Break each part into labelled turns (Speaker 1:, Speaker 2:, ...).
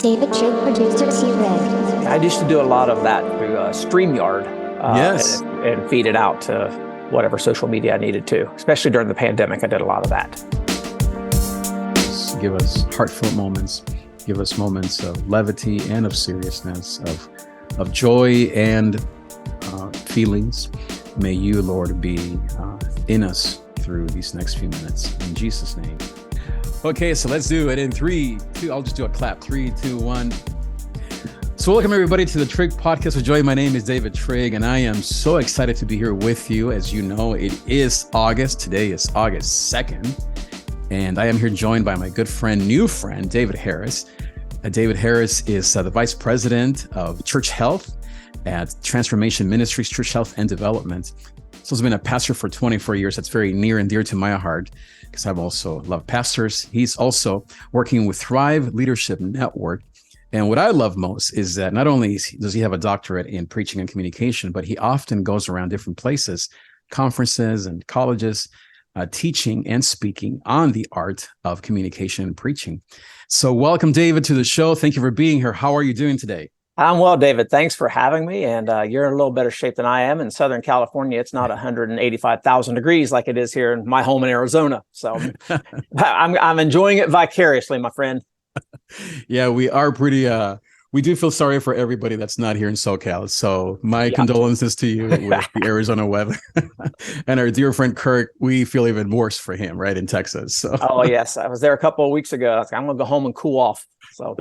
Speaker 1: davidTrig producer T-Red.
Speaker 2: I used to do a lot of that through StreamYard
Speaker 3: Yes.
Speaker 2: and feed it out to whatever social media I needed to. Especially during the pandemic, I did a lot of that.
Speaker 3: Give us heartfelt moments. Give us moments of levity and of seriousness, of joy and feelings. May you, Lord, be in us through these next few minutes. In Jesus' name. Okay, so let's do it in 3, 2. I'll just do a clap. 3, 2, 1. So welcome everybody to the Trig Podcast with Joy. My name is David Trigg, and I am so excited to be here with you. As you know, it is August. Today is August 2nd, and I am here joined by my good friend, new friend, David Harris. David Harris is the Vice President of Church Health at Transformation Ministries, Church Health and Development. So he's been a pastor for 24 years. That's very near and dear to my heart because I've also loved pastors. He's also working with Thrive Leadership Network. And what I love most is that not only does he have a doctorate in preaching and communication, but he often goes around different places, conferences and colleges, teaching and speaking on the art of communication and preaching. So welcome, David, to the show. Thank you for being here. How are you doing today?
Speaker 2: I'm well, David. Thanks for having me. And you're in a little better shape than I am. In Southern California, it's not 185,000 degrees like it is here in my home in Arizona. So I'm enjoying it vicariously, my friend.
Speaker 3: Yeah, we are pretty, we do feel sorry for everybody that's not here in SoCal. So my condolences to you with the Arizona weather. And our dear friend Kirk, we feel even worse for him, right, in Texas. So.
Speaker 2: Oh, yes. I was there a couple of weeks ago. I was like, I'm going to go home and cool off. So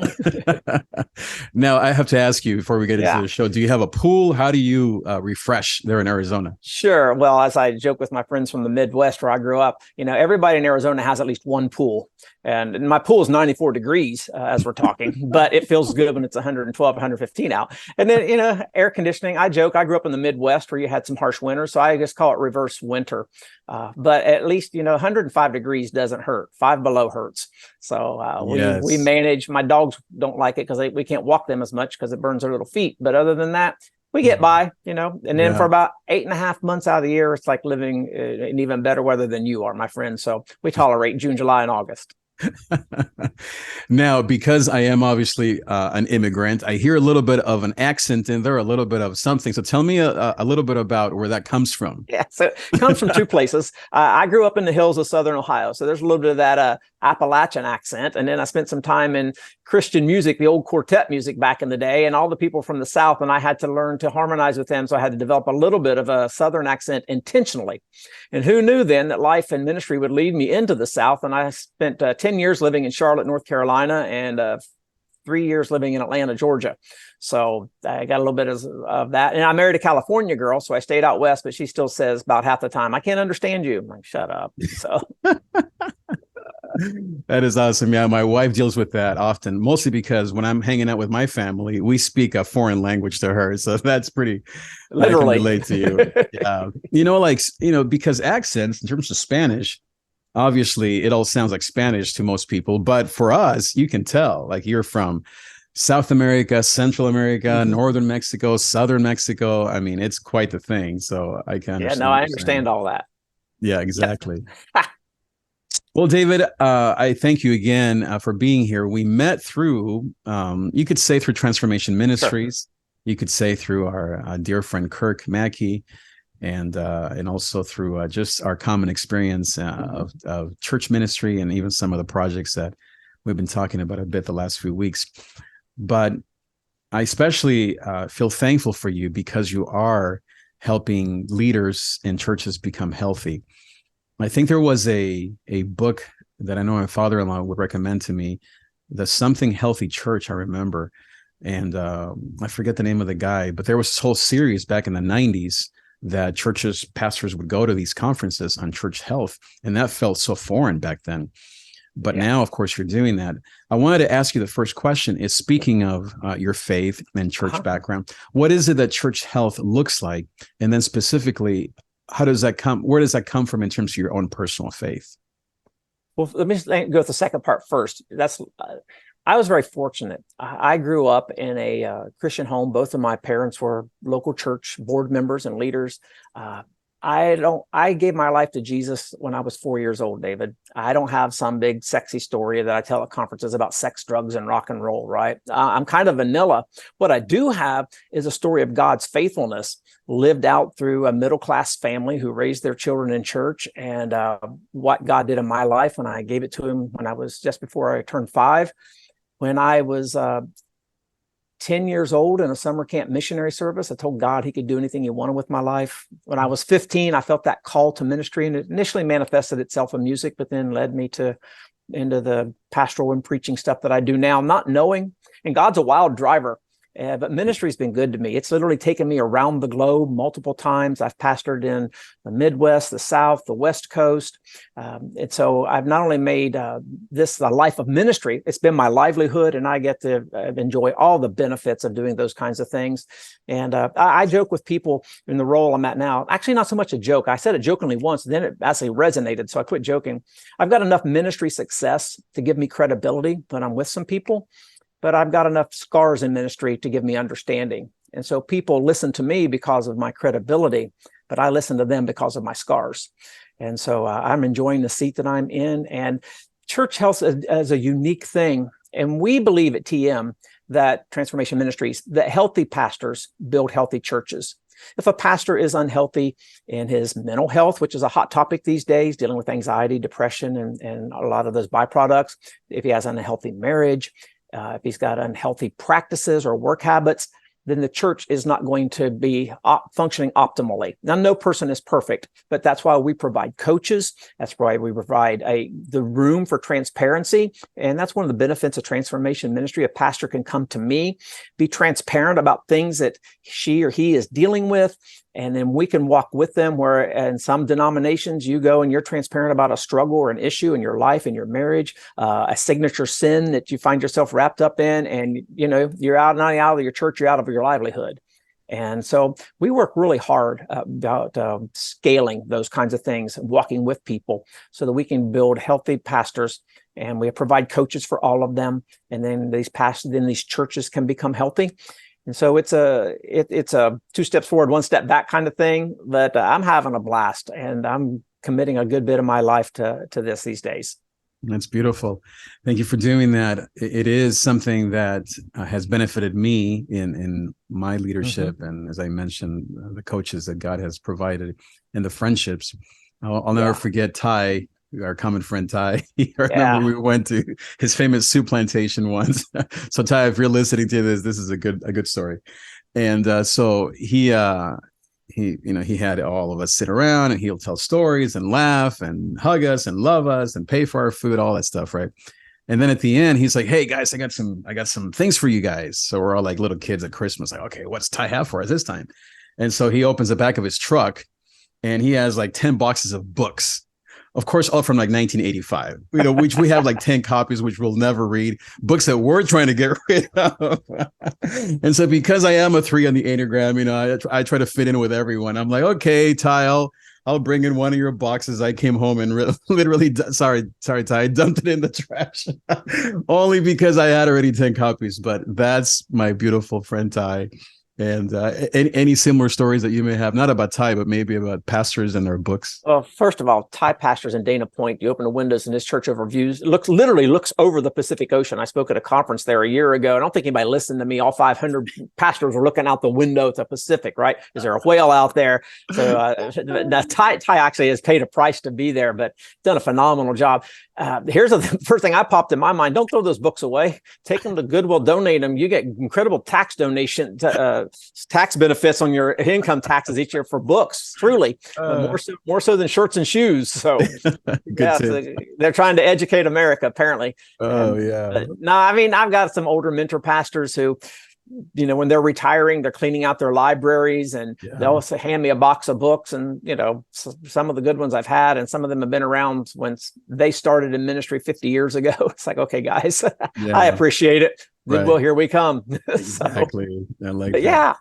Speaker 3: now I have to ask you before we get into the show, do you have a pool? How do you refresh there in Arizona?
Speaker 2: Sure. Well, as I joke with my friends from the Midwest where I grew up, you know, everybody in Arizona has at least one pool. And my pool is 94 degrees as we're talking, but it feels good when it's 112, 115 out. And then, you know, air conditioning, I joke, I grew up in the Midwest where you had some harsh winters. So I just call it reverse winter. But at least, you know, 105 degrees doesn't hurt. 5 below hurts. So we manage. My dogs don't like it because we can't walk them as much because it burns their little feet. But other than that, we get by, you know, and then for about 8.5 months out of the year, it's like living in even better weather than you are, my friend. So we tolerate June, July, and August.
Speaker 3: Now, because I am obviously an immigrant, I hear a little bit of an accent in there, a little bit of something. So tell me a little bit about where that comes from.
Speaker 2: Yeah, so it comes from two places. I grew up in the hills of Southern Ohio. So there's a little bit of that Appalachian accent. And then I spent some time in Christian music, the old quartet music back in the day, and all the people from the South. And I had to learn to harmonize with them. So I had to develop a little bit of a Southern accent intentionally. And who knew then that life and ministry would lead me into the South? And I spent 10 years living in Charlotte, North Carolina, and 3 years living in Atlanta, Georgia. So I got a little bit of that. And I married a California girl, so I stayed out west, but she still says about half the time, I can't understand you. I'm like, shut up. So
Speaker 3: that is awesome. Yeah, my wife deals with that often, mostly because when I'm hanging out with my family, we speak a foreign language to her. So that's pretty
Speaker 2: literally
Speaker 3: I can relate to you. Yeah. You know, like, you know, because accents in terms of Spanish, obviously it all sounds like Spanish to most people, but for us, you can tell like you're from South America, Central America, Northern Mexico, Southern Mexico. I mean, it's quite the thing. So I can understand.
Speaker 2: Yeah, no, I understand all that.
Speaker 3: Yeah, exactly. Well, David, I thank you again for being here. We met through, you could say through Transformation Ministries. Sure. You could say through our dear friend Kirk Mackey, and also through just our common experience of church ministry and even some of the projects that we've been talking about a bit the last few weeks. But I especially feel thankful for you because you are helping leaders in churches become healthy. I think there was a book that I know my father-in-law would recommend to me, the Something Healthy Church, I remember. And I forget the name of the guy, but there was this whole series back in the 90s that churches, pastors would go to these conferences on church health. And that felt so foreign back then. But now, of course, you're doing that. I wanted to ask you the first question is, speaking of your faith and church background, what is it that church health looks like? And then specifically, how does that come? Where does that come from in terms of your own personal faith?
Speaker 2: Well, let me go with the second part first. I was very fortunate. I grew up in a Christian home. Both of my parents were local church board members and leaders. I gave my life to Jesus when I was 4 years old, David. I don't have some big sexy story that I tell at conferences about sex, drugs, and rock and roll, right? I'm kind of vanilla. What I do have is a story of God's faithfulness lived out through a middle-class family who raised their children in church, and what God did in my life when I gave it to him when I was just before I turned 5. When I was 10 years old in a summer camp missionary service, I told God he could do anything he wanted with my life. When I was 15, I felt that call to ministry, and it initially manifested itself in music, but then led me into the pastoral and preaching stuff that I do now, not knowing. And God's a wild driver. But ministry's been good to me. It's literally taken me around the globe multiple times. I've pastored in the Midwest, the South, the West Coast. And so I've not only made this a life of ministry, it's been my livelihood, and I get to enjoy all the benefits of doing those kinds of things. And I joke with people in the role I'm at now. Actually, not so much a joke. I said it jokingly once, then it actually resonated, so I quit joking. I've got enough ministry success to give me credibility when I'm with some people, but I've got enough scars in ministry to give me understanding. And so people listen to me because of my credibility, but I listen to them because of my scars. And so I'm enjoying the seat that I'm in. And church health is a unique thing. And we believe at TM that Transformation Ministries, that healthy pastors build healthy churches. If a pastor is unhealthy in his mental health, which is a hot topic these days, dealing with anxiety, depression, and a lot of those byproducts, if he has an unhealthy marriage, if he's got unhealthy practices or work habits, then the church is not going to be functioning optimally. Now, no person is perfect, but that's why we provide coaches. That's why we provide the room for transparency. And that's one of the benefits of transformation ministry. A pastor can come to me, be transparent about things that she or he is dealing with, and then we can walk with them. Where in some denominations, you go and you're transparent about a struggle or an issue in your life, in your marriage, a signature sin that you find yourself wrapped up in, and you're not out of your church, you're out of your livelihood. And so we work really hard about scaling those kinds of things, walking with people, so that we can build healthy pastors, and we provide coaches for all of them. And then these churches can become healthy. And so it's a 2 steps forward, 1 step back kind of thing. But I'm having a blast, and I'm committing a good bit of my life to this these days.
Speaker 3: That's beautiful. Thank you for doing that. It is something that has benefited me in my leadership. Mm-hmm. And as I mentioned, the coaches that God has provided and the friendships. I'll never forget Ty, our common friend Ty. I remember we went to his famous soup plantation once. So Ty, if you're listening to this is a good story. And so he had all of us sit around, and he'll tell stories and laugh and hug us and love us and pay for our food, all that stuff, right? And then at the end, he's like, "Hey guys, I got some things for you guys." So we're all like little kids at Christmas, like, "Okay, what's Ty have for us this time?" And so he opens the back of his truck, and he has like 10 boxes of books. Of course, all from like 1985, which we have like 10 copies, which we'll never read, books that we're trying to get rid of. And so because I am a 3 on the Enneagram, I try to fit in with everyone. I'm like, "Okay, Ty, I'll bring in one of your boxes." I came home and literally, sorry, Ty, I dumped it in the trash only because I had already 10 copies. But that's my beautiful friend, Ty. And any similar stories that you may have, not about Ty, but maybe about pastors and their books?
Speaker 2: Well, first of all, Ty pastors in Dana Point. You open the windows in his church overviews. It literally looks over the Pacific Ocean. I spoke at a conference there a year ago. I don't think anybody listened to me. All 500 pastors were looking out the window at the Pacific, right? Is there a whale out there? So Ty actually has paid a price to be there, but done a phenomenal job. Here's the first thing I popped in my mind. Don't throw those books away. Take them to Goodwill, donate them. You get incredible tax benefits on your income taxes each year for books, truly, more so than shirts and shoes. So, so they're trying to educate America, apparently. I've got some older mentor pastors who, when they're retiring, they're cleaning out their libraries, and they'll hand me a box of books. And, some of the good ones I've had, and some of them have been around when they started in ministry 50 years ago. It's like, okay, guys, I appreciate it. Goodwill, here we come.
Speaker 3: Exactly. I like that.
Speaker 2: Yeah.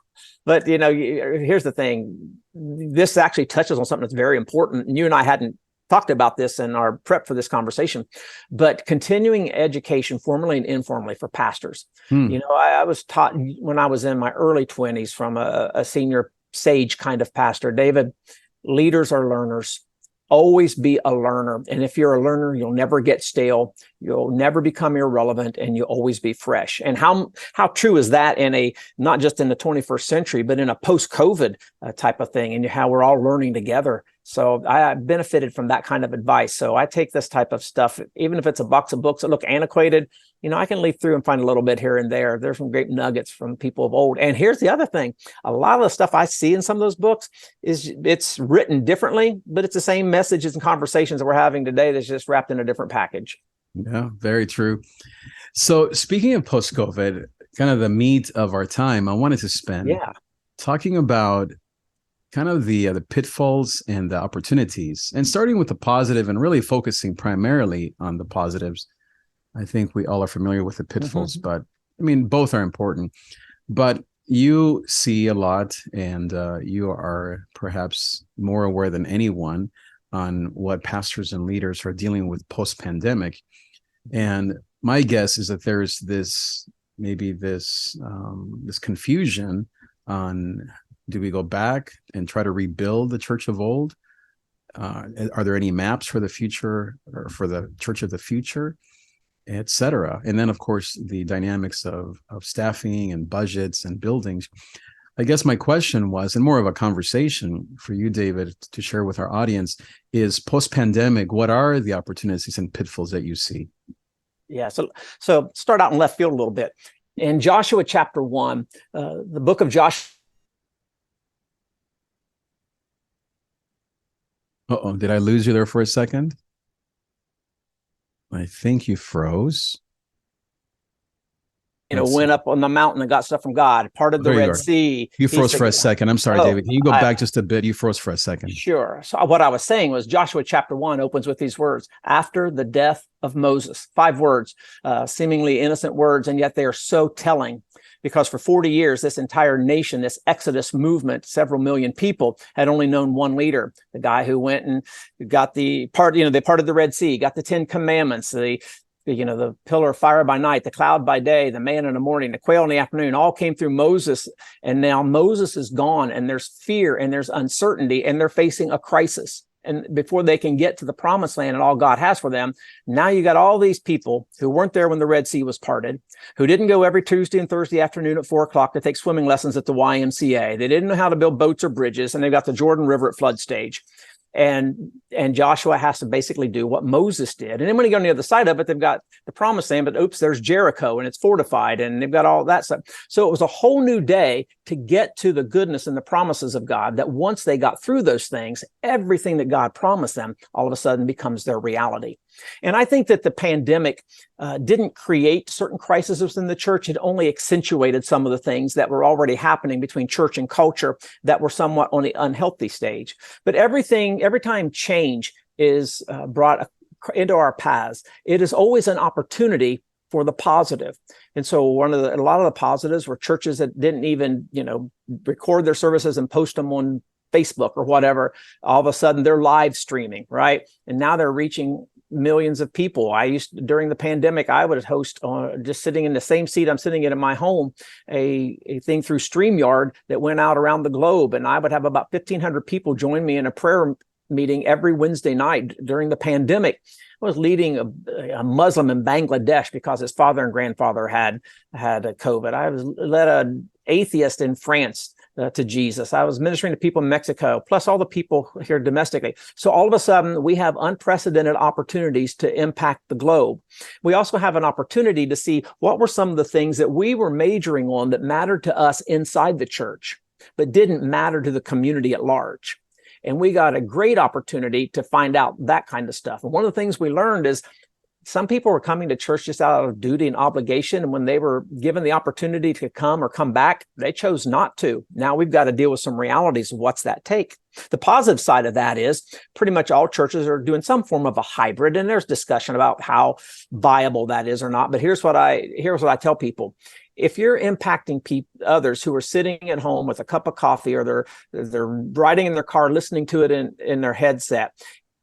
Speaker 2: But, here's the thing. This actually touches on something that's very important. And you and I hadn't talked about this in our prep for this conversation, but continuing education, formally and informally, for pastors. I was taught when I was in my early 20s from a senior sage kind of pastor, David, Leaders are learners. Always be a learner. And if you're a learner, you'll never get stale. You'll never become irrelevant, and you'll always be fresh. And how true is that in not just in the 21st century, but in a post-COVID type of thing, and how we're all learning together. So I benefited from that kind of advice. So I take this type of stuff, even if it's a box of books that look antiquated, I can leaf through and find a little bit here and there. There's some great nuggets from people of old. And here's the other thing. A lot of the stuff I see in some of those books it's written differently, but it's the same messages and conversations that we're having today that's just wrapped in a different package.
Speaker 3: Yeah, very true. So speaking of post-COVID, kind of the meat of our time, I wanted to spend talking about kind of the pitfalls and the opportunities, and starting with the positive and really focusing primarily on the positives. I think we all are familiar with the pitfalls, but I mean, both are important. But you see a lot, and you are perhaps more aware than anyone on what pastors and leaders are dealing with post-pandemic. And my guess is that there's this confusion on, do we go back and try to rebuild the church of old? Are there any maps for the future, or for the church of the future, et cetera? And then, of course, the dynamics of staffing and budgets and buildings. I guess my question was, and more of a conversation for you, David, to share with our audience, is post-pandemic, what are the opportunities and pitfalls that you see?
Speaker 2: Yeah, so start out in left field a little bit. In Joshua chapter 1, the book of Joshua.
Speaker 3: Uh-oh, did I lose you there for a second? I think you froze.
Speaker 2: Went up on the mountain and got stuff from God, parted the Red Sea.
Speaker 3: You froze for a second. I'm sorry, David. Can you go back just a bit? You froze for a second.
Speaker 2: Sure. So what I was saying was Joshua chapter 1 opens with these words: after the death of Moses. 5 words, seemingly innocent words, and yet they are so telling. Because for 40 years, this entire nation, this Exodus movement, several million people, had only known one leader, the guy who went and got they parted the Red Sea, got the 10 Commandments, the pillar of fire by night, the cloud by day, the man in the morning, the quail in the afternoon, all came through Moses. And now Moses is gone, and there's fear and there's uncertainty, and they're facing a crisis. And before they can get to the promised land and all God has for them, now you got all these people who weren't there when the Red Sea was parted, who didn't go every Tuesday and Thursday afternoon at 4:00 to take swimming lessons at the YMCA. They didn't know how to build boats or bridges, and they've got the Jordan River at flood stage. And Joshua has to basically do what Moses did. And then when you go on the other side of it, they've got the promised land, but oops, there's Jericho, and it's fortified, and they've got all that stuff. So it was a whole new day to get to the goodness and the promises of God, that once they got through those things, everything that God promised them all of a sudden becomes their reality. And I think that the pandemic didn't create certain crises within the church. It only accentuated some of the things that were already happening between church and culture that were somewhat on the unhealthy stage. But every time change is brought into our paths, it is always an opportunity for the positive. And so a lot of the positives were churches that didn't even, record their services and post them on Facebook or whatever. All of a sudden they're live streaming, right? And now they're reaching millions of people. During the pandemic, I would host, just sitting in the same seat I'm sitting in my home, a thing through StreamYard that went out around the globe. And I would have about 1,500 people join me in a prayer meeting every Wednesday night during the pandemic. I was leading a Muslim in Bangladesh because his father and grandfather had COVID. I led an atheist in France to Jesus. I was ministering to people in Mexico, plus all the people here domestically. So all of a sudden, we have unprecedented opportunities to impact the globe. We also have an opportunity to see what were some of the things that we were majoring on that mattered to us inside the church, but didn't matter to the community at large. And we got a great opportunity to find out that kind of stuff. And one of the things we learned is some people were coming to church just out of duty and obligation. And when they were given the opportunity to come or come back, they chose not to. Now we've got to deal with some realities of what's that take. The positive side of that is pretty much all churches are doing some form of a hybrid, and there's discussion about how viable that is or not. But here's what I tell people. If you're impacting others who are sitting at home with a cup of coffee, or they're riding in their car, listening to it in their headset,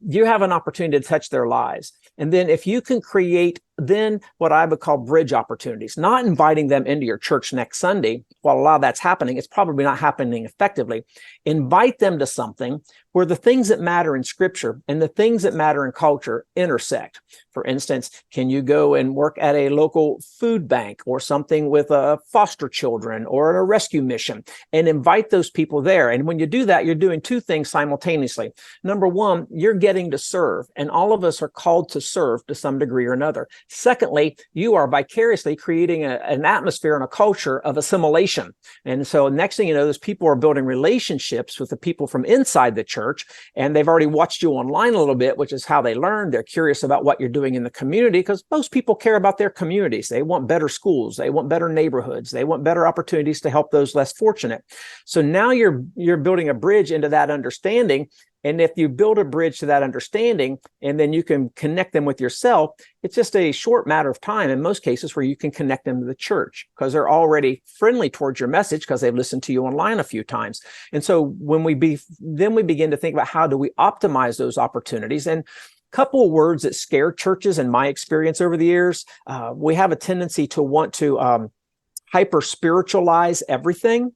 Speaker 2: you have an opportunity to touch their lives. And then if you can create then what I would call bridge opportunities, not inviting them into your church next Sunday. While a lot of that's happening, it's probably not happening effectively. Invite them to something where the things that matter in scripture and the things that matter in culture intersect. For instance, can you go and work at a local food bank or something with foster children or a rescue mission, and invite those people there? And when you do that, you're doing two things simultaneously. Number one, you're getting to serve, and all of us are called to serve to some degree or another. Secondly, you are vicariously creating an atmosphere and a culture of assimilation. And so next thing you know, those people are building relationships with the people from inside the church, and they've already watched you online a little bit, which is how they learn. They're curious about what you're doing in the community, because most people care about their communities. They want better schools. They want better neighborhoods. They want better opportunities to help those less fortunate. So now you're building a bridge into that understanding. And if you build a bridge to that understanding, and then you can connect them with yourself, it's just a short matter of time in most cases where you can connect them to the church, because they're already friendly towards your message because they've listened to you online a few times. And so when we begin to think about how do we optimize those opportunities. And couple of words that scare churches in my experience over the years, we have a tendency to want to hyper spiritualize everything.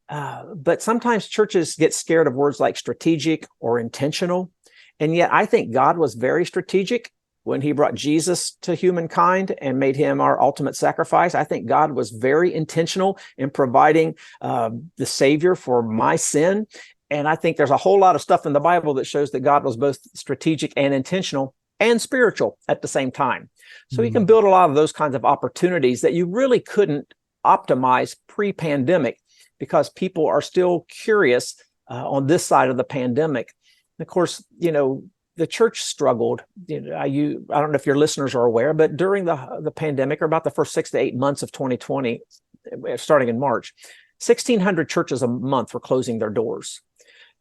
Speaker 2: But sometimes churches get scared of words like strategic or intentional. And yet I think God was very strategic when he brought Jesus to humankind and made him our ultimate sacrifice. I think God was very intentional in providing the Savior for my sin. And I think there's a whole lot of stuff in the Bible that shows that God was both strategic and intentional and spiritual at the same time. So you can build a lot of those kinds of opportunities that you really couldn't optimize pre-pandemic, because people are still curious on this side of the pandemic. And of course, the church struggled. I don't know if your listeners are aware, but during the pandemic, or about the first 6 to 8 months of 2020, starting in March, 1,600 churches a month were closing their doors.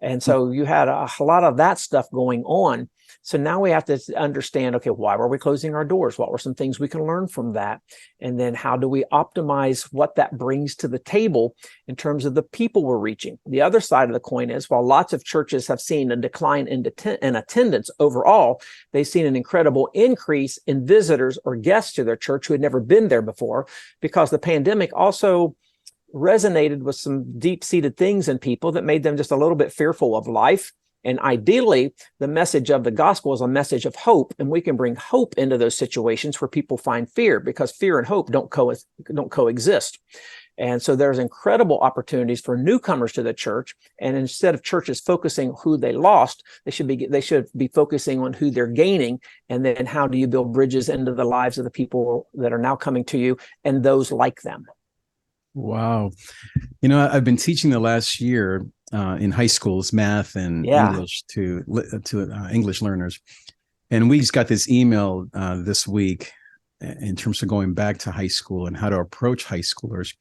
Speaker 2: And so you had a lot of that stuff going on. So now we have to understand, okay, why were we closing our doors? What were some things we can learn from that? And then how do we optimize what that brings to the table in terms of the people we're reaching? The other side of the coin is, while lots of churches have seen a decline in attendance overall, they've seen an incredible increase in visitors or guests to their church who had never been there before, because the pandemic also resonated with some deep-seated things in people that made them just a little bit fearful of life. And ideally, the message of the gospel is a message of hope, and we can bring hope into those situations where people find fear, because fear and hope don't coexist. And so there's incredible opportunities for newcomers to the church. And instead of churches focusing who they lost, they should be focusing on who they're gaining. And then how do you build bridges into the lives of the people that are now coming to you and those like them?
Speaker 3: Wow. I've been teaching the last year in high schools, math and English to English learners. And we just got this email this week in terms of going back to high school and how to approach high schoolers,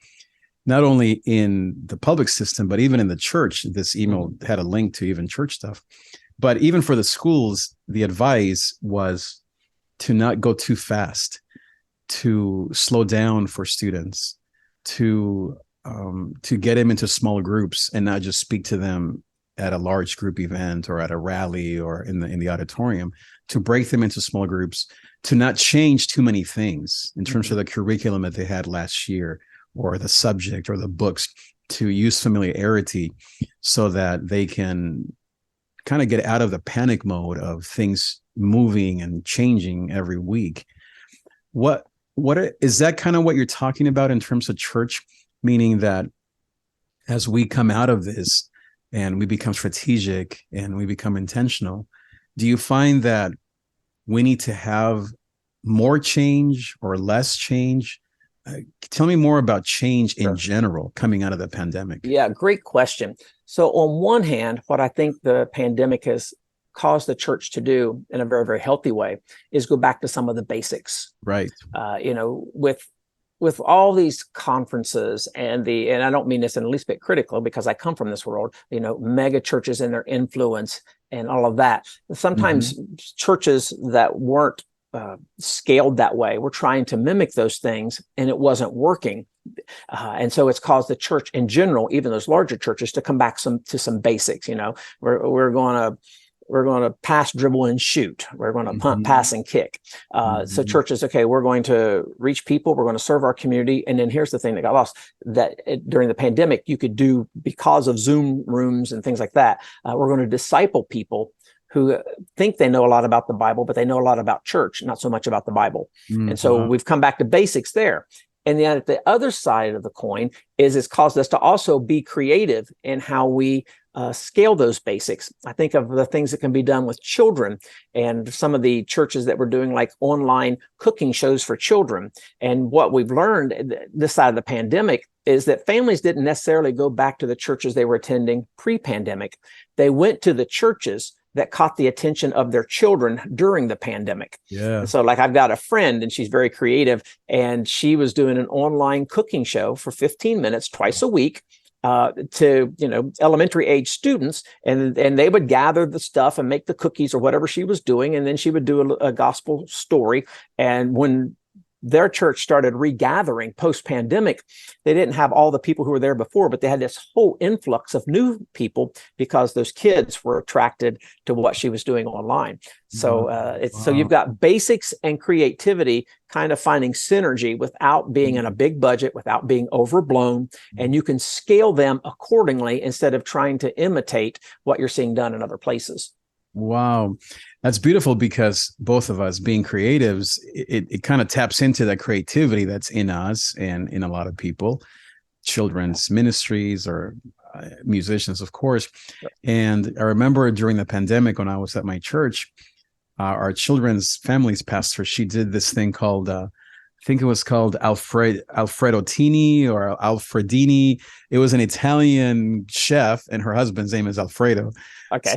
Speaker 3: not only in the public system, but even in the church. This email had a link to even church stuff. But even for the schools, the advice was to not go too fast, to slow down for students, to get them into small groups and not just speak to them at a large group event or at a rally or in the auditorium, to break them into small groups, to not change too many things in terms of the curriculum that they had last year or the subject or the books, to use familiarity so that they can kind of get out of the panic mode of things moving and changing every week. Is that kind of what you're talking about in terms of church? Meaning that as we come out of this and we become strategic and we become intentional, do you find that we need to have more change or less change? Tell me more about change in general coming out of the pandemic. Yeah,
Speaker 2: great question. So on one hand, what I think the pandemic has caused the church to do in a very, very healthy way is go back to some of the basics.
Speaker 3: Right.
Speaker 2: With all these conferences and I don't mean this in the least bit critical, because I come from this world, mega churches and their influence and all of that. Sometimes churches that weren't scaled that way were trying to mimic those things, and it wasn't working. And so it's caused the church in general, even those larger churches, to come back to some basics. We're going to we're going to pass, dribble, and shoot. We're going to punt, pass, and kick. So churches, okay, we're going to reach people. We're going to serve our community. And then here's the thing that got lost, that during the pandemic, you could do, because of Zoom rooms and things like that, we're going to disciple people who think they know a lot about the Bible, but they know a lot about church, not so much about the Bible. And so we've come back to basics there. And then at the other side of the coin is it's caused us to also be creative in how we scale those basics. I think of the things that can be done with children, and some of the churches that were doing like online cooking shows for children. And what we've learned this side of the pandemic is that families didn't necessarily go back to the churches they were attending pre-pandemic. They went to the churches that caught the attention of their children during the pandemic.
Speaker 3: Yeah.
Speaker 2: And so like I've got a friend, and she's very creative, and she was doing an online cooking show for 15 minutes twice a week to, elementary age students. And they would gather the stuff and make the cookies or whatever she was doing. And then she would do a gospel story. And when their church started regathering post-pandemic, they didn't have all the people who were there before, but they had this whole influx of new people because those kids were attracted to what she was doing online. So so you've got basics and creativity kind of finding synergy without being in a big budget, without being overblown, and you can scale them accordingly instead of trying to imitate what you're seeing done in other places.
Speaker 3: Wow. That's beautiful, because both of us being creatives, it kind of taps into that creativity that's in us and in a lot of people, children's ministries or musicians, of course. And I remember during the pandemic when I was at my church, our children's families pastor, she did this thing called, I think it was called Alfredotini or Alfredini. It was an Italian chef, and her husband's name is Alfredo.
Speaker 2: Okay.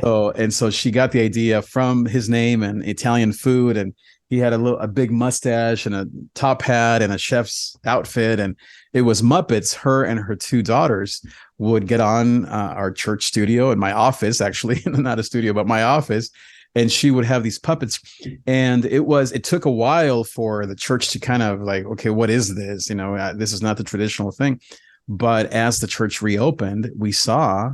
Speaker 3: So she got the idea from his name and Italian food, and he had a big mustache and a top hat and a chef's outfit, and it was Muppets. Her and her two daughters would get on our church studio in my office, actually, not a studio, but my office. And she would have these puppets, and it took a while for the church to kind of like, okay, what is this? This is not the traditional thing. But as the church reopened, we saw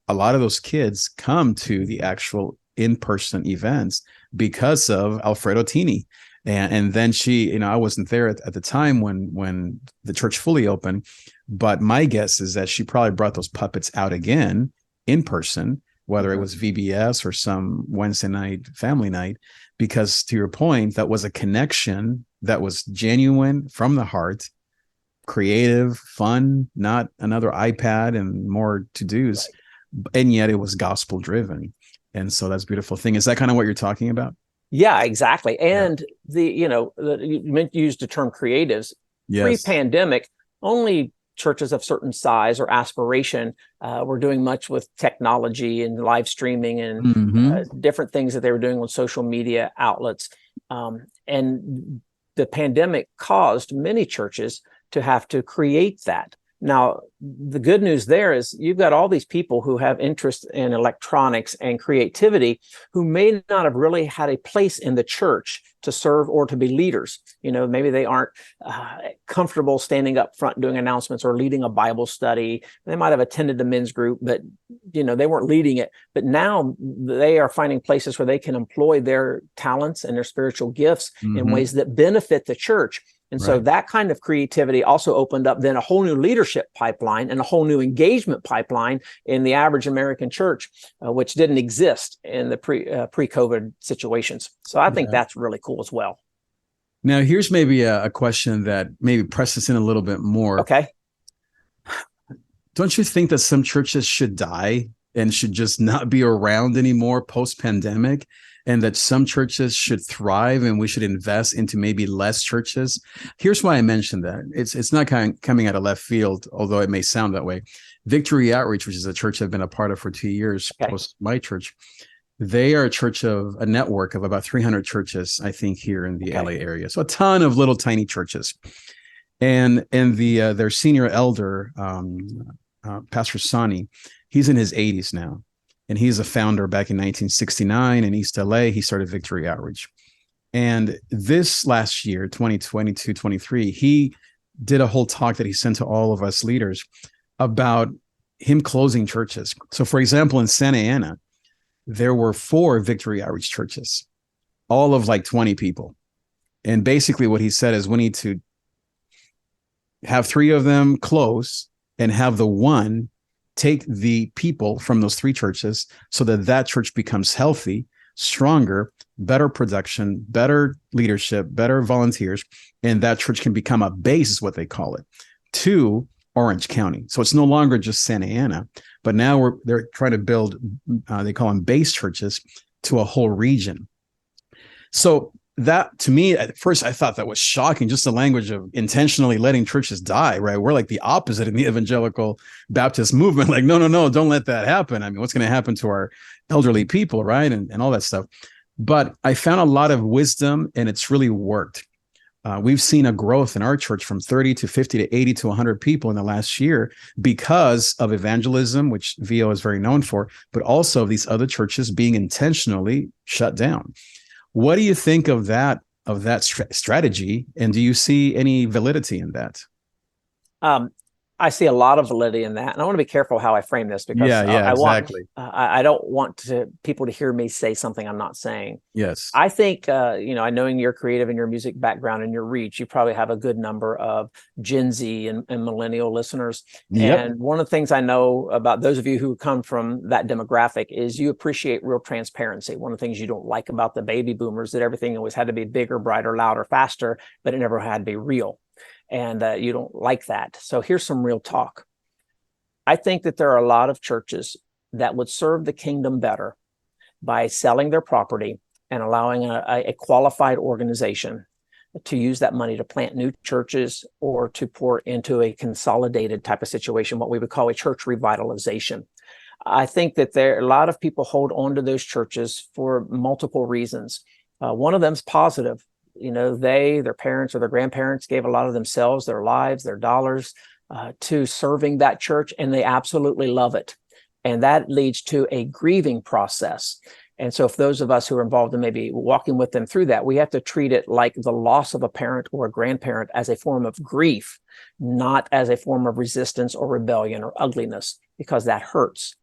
Speaker 3: a lot of those kids come to the actual in-person events because of Alfredo Tini. And then she, I wasn't there at the time when the church fully opened, but my guess is that she probably brought those puppets out again in person, whether it was VBS or some Wednesday night family night, because to your point, that was a connection that was genuine from the heart, creative, fun, not another iPad and more to-dos, and yet it was gospel driven. And so that's a beautiful thing. Is that kind of what you're talking about?
Speaker 2: Yeah, exactly. And you used the term creatives.
Speaker 3: Yes.
Speaker 2: Pre-pandemic, only churches of certain size or aspiration were doing much with technology and live streaming and different things that they were doing on social media outlets. And the pandemic caused many churches to have to create that. Now, the good news there is you've got all these people who have interest in electronics and creativity who may not have really had a place in the church to serve or to be leaders. Maybe they aren't comfortable standing up front doing announcements or leading a Bible study. They might have attended the men's group, but they weren't leading it. But now they are finding places where they can employ their talents and their spiritual gifts in ways that benefit the church. And so that kind of creativity also opened up then a whole new leadership pipeline and a whole new engagement pipeline in the average American church, which didn't exist in the pre-COVID situations. So I think that's really cool as well.
Speaker 3: Now, here's maybe a question that maybe presses in a little bit more.
Speaker 2: Okay.
Speaker 3: Don't you think that some churches should die and should just not be around anymore post-pandemic, and that some churches should thrive and we should invest into maybe less churches? Here's why I mentioned that. It's not coming out of left field, although it may sound that way. Victory Outreach, which is a church I've been a part of for 2 years, post my church, they are a network of about 300 churches, I think, here in the LA area. So a ton of little tiny churches. And their senior elder, Pastor Sani, he's in his 80s now. And he's a founder back in 1969 in East LA. He started Victory Outreach. And this last year, 2022, 23, he did a whole talk that he sent to all of us leaders about him closing churches. So for example, in Santa Ana, there were 4 Victory Outreach churches, all of like 20 people. And basically what he said is we need to have 3 of them close and have the one take the people from those 3 churches so that that church becomes healthy, stronger, better production, better leadership, better volunteers, and that church can become a base, is what they call it, to Orange County. So it's no longer just Santa Ana, but now they're trying to build, they call them base churches, to a whole region. So that, to me, at first I thought that was shocking, just the language of intentionally letting churches die, right? We're like the opposite in the evangelical Baptist movement. Like, no, don't let that happen. I mean, what's going to happen to our elderly people, right? And all that stuff. But I found a lot of wisdom, and it's really worked. We've seen a growth in our church from 30 to 50 to 80 to 100 people in the last year because of evangelism, which VO is very known for, but also of these other churches being intentionally shut down. What do you think of that strategy, and do you see any validity in that?
Speaker 2: I see a lot of validity in that, and I want to be careful how I frame this because
Speaker 3: exactly.
Speaker 2: I don't want people to hear me say something I'm not saying.
Speaker 3: Yes,
Speaker 2: I think I knowing your creative and your music background and your reach, you probably have a good number of Gen Z and millennial listeners.
Speaker 3: Yep.
Speaker 2: And one of the things I know about those of you who come from that demographic is you appreciate real transparency. One of the things you don't like about the baby boomers that everything always had to be bigger, brighter, louder, faster, but it never had to be real. And you don't like that. So here's some real talk. I think that there are a lot of churches that would serve the kingdom better by selling their property and allowing a qualified organization to use that money to plant new churches or to pour into a consolidated type of situation, what we would call a church revitalization. I think that a lot of people hold on to those churches for multiple reasons. One of them is positive. Their parents or their grandparents gave a lot of themselves, their lives, their dollars to serving that church, and they absolutely love it. And that leads to a grieving process. And so if those of us who are involved in maybe walking with them through that, we have to treat it like the loss of a parent or a grandparent as a form of grief, not as a form of resistance or rebellion or ugliness, because that hurts.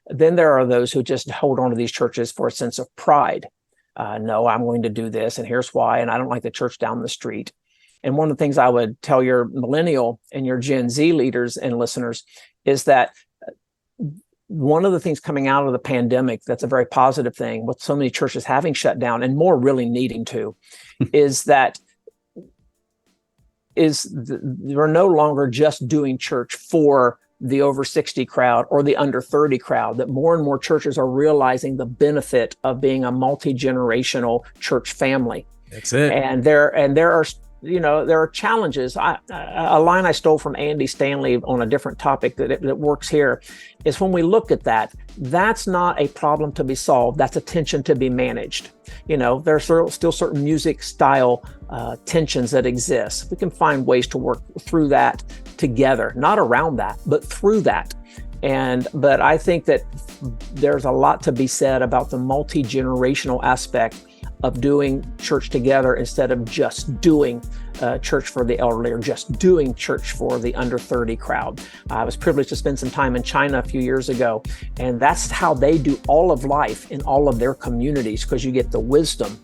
Speaker 2: Then there are those who just hold on to these churches for a sense of pride. No, I'm going to do this, and here's why, and I don't like the church down the street. And one of the things I would tell your millennial and your Gen Z leaders and listeners is that one of the things coming out of the pandemic that's a very positive thing, with so many churches having shut down and more really needing to, is that we're no longer just doing church for the over 60 crowd or the under 30 crowd, that more and more churches are realizing the benefit of being a multi-generational church family.
Speaker 3: That's it.
Speaker 2: And there are challenges. A line I stole from Andy Stanley on a different topic that works here is when we look at that, that's not a problem to be solved. That's a tension to be managed. There's still certain music style tensions that exist. We can find ways to work through that together, not around that, but through that. But I think that there's a lot to be said about the multi-generational aspect of doing church together instead of just doing church for the elderly or just doing church for the under 30 crowd. I was privileged to spend some time in China a few years ago, and that's how they do all of life in all of their communities, because you get the wisdom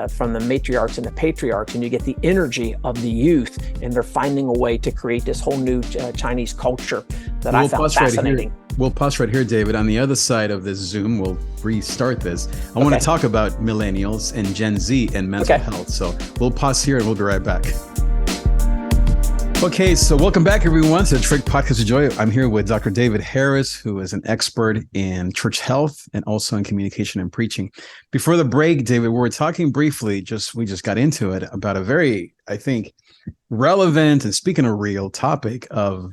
Speaker 2: from the matriarchs and the patriarchs, and you get the energy of the youth, and they're finding a way to create this whole new Chinese culture that I found fascinating.
Speaker 3: We'll pause right here, David. On the other side of this Zoom, we'll restart this. I want to talk about millennials and Gen Z and mental health. So we'll pause here and we'll be right back. Okay, so welcome back, everyone, to the Trig Podcast of Joy. I'm here with Dr. David Harris, who is an expert in church health and also in communication and preaching. Before the break, David, we were talking briefly, we just got into it, about a very, I think, relevant and speaking of real topic of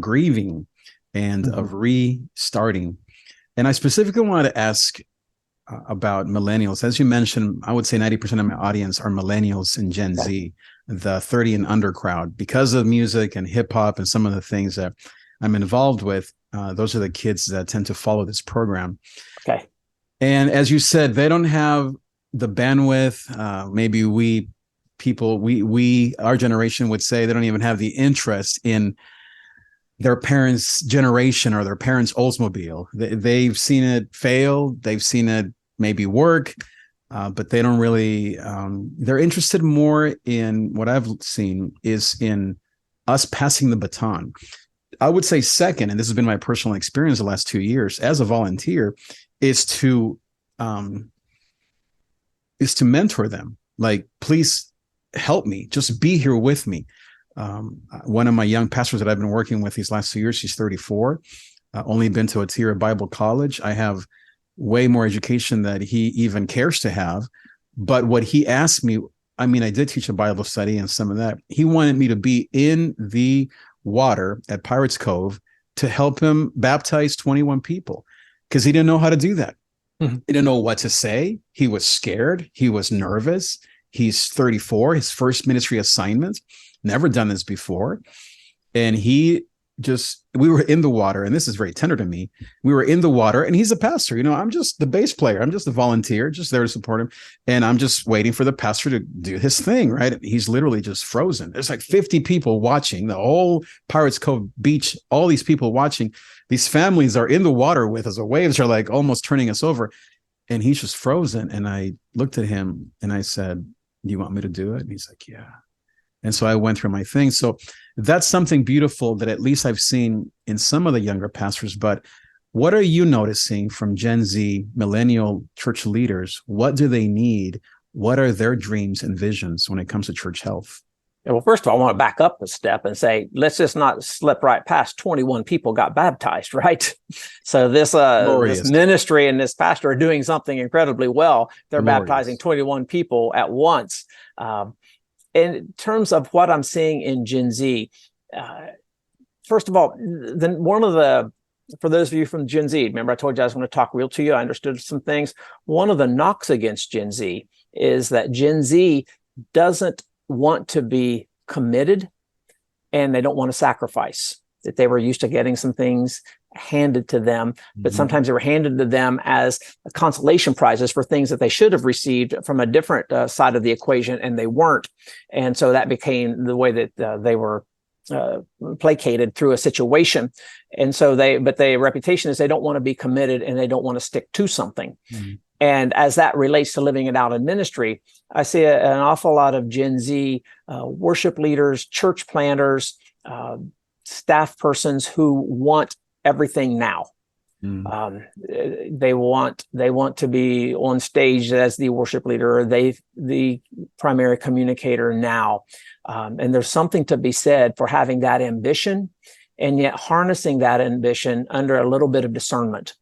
Speaker 3: grieving and of restarting. And I specifically wanted to ask about millennials. As you mentioned, I would say 90% of my audience are millennials and Gen Z, the 30 and under crowd. Because of music and hip hop and some of the things that I'm involved with, those are the kids that tend to follow this program.
Speaker 2: Okay.
Speaker 3: And as you said, they don't have the bandwidth. Maybe our generation would say they don't even have the interest in their parents' generation or their parents' Oldsmobile. They've seen it fail. They've seen it maybe work, but they don't really, they're interested more in what I've seen is in us passing the baton. I would say second, and this has been my personal experience the last 2 years as a volunteer, is to mentor them. Like, please help me, just be here with me. One of my young pastors that I've been working with these last 2 years, she's 34, only been to a tier of Bible college. I have way more education that he even cares to have. But what he asked me, I mean, I did teach a Bible study and some of that. He wanted me to be in the water at Pirates Cove to help him baptize 21 people because he didn't know how to do that. Mm-hmm. He didn't know what to say. He was scared. He was nervous. He's 34, his first ministry assignment. Never done this before. And we were in the water, and this is very tender to me. We were in the water, and he's a pastor. I'm just the bass player. I'm just a volunteer, just there to support him. And I'm just waiting for the pastor to do his thing, right? He's literally just frozen. There's like 50 people watching, the whole Pirates Cove beach, all these people watching. These families are in the water with us. The waves are like almost turning us over. And he's just frozen. And I looked at him and I said, "Do you want me to do it?" And he's like, "Yeah." And so I went through my thing. So that's something beautiful that at least I've seen in some of the younger pastors. But what are you noticing from Gen Z millennial church leaders? What do they need? What are their dreams and visions when it comes to church health?
Speaker 2: Well, first of all, I want to back up a step and say, let's just not slip right past 21 people got baptized, right? So this ministry and this pastor are doing something incredibly well. They're baptizing 21 people at once. In terms of what I'm seeing in Gen Z, first of all, for those of you from Gen Z, remember I told you I was going to talk real to you. I understood some things. One of the knocks against Gen Z is that Gen Z doesn't want to be committed and they don't want to sacrifice. That they were used to getting some things handed to them, but sometimes they were handed to them as consolation prizes for things that they should have received from a different side of the equation, and they weren't. And so that became the way that they were placated through a situation. And so their reputation is they don't want to be committed and they don't want to stick to something. Mm-hmm. And as that relates to living it out in ministry, I see an awful lot of Gen Z worship leaders, church planters, staff persons who want everything now. They want to be on stage as the worship leader, or the primary communicator now. And there's something to be said for having that ambition and yet harnessing that ambition under a little bit of discernment.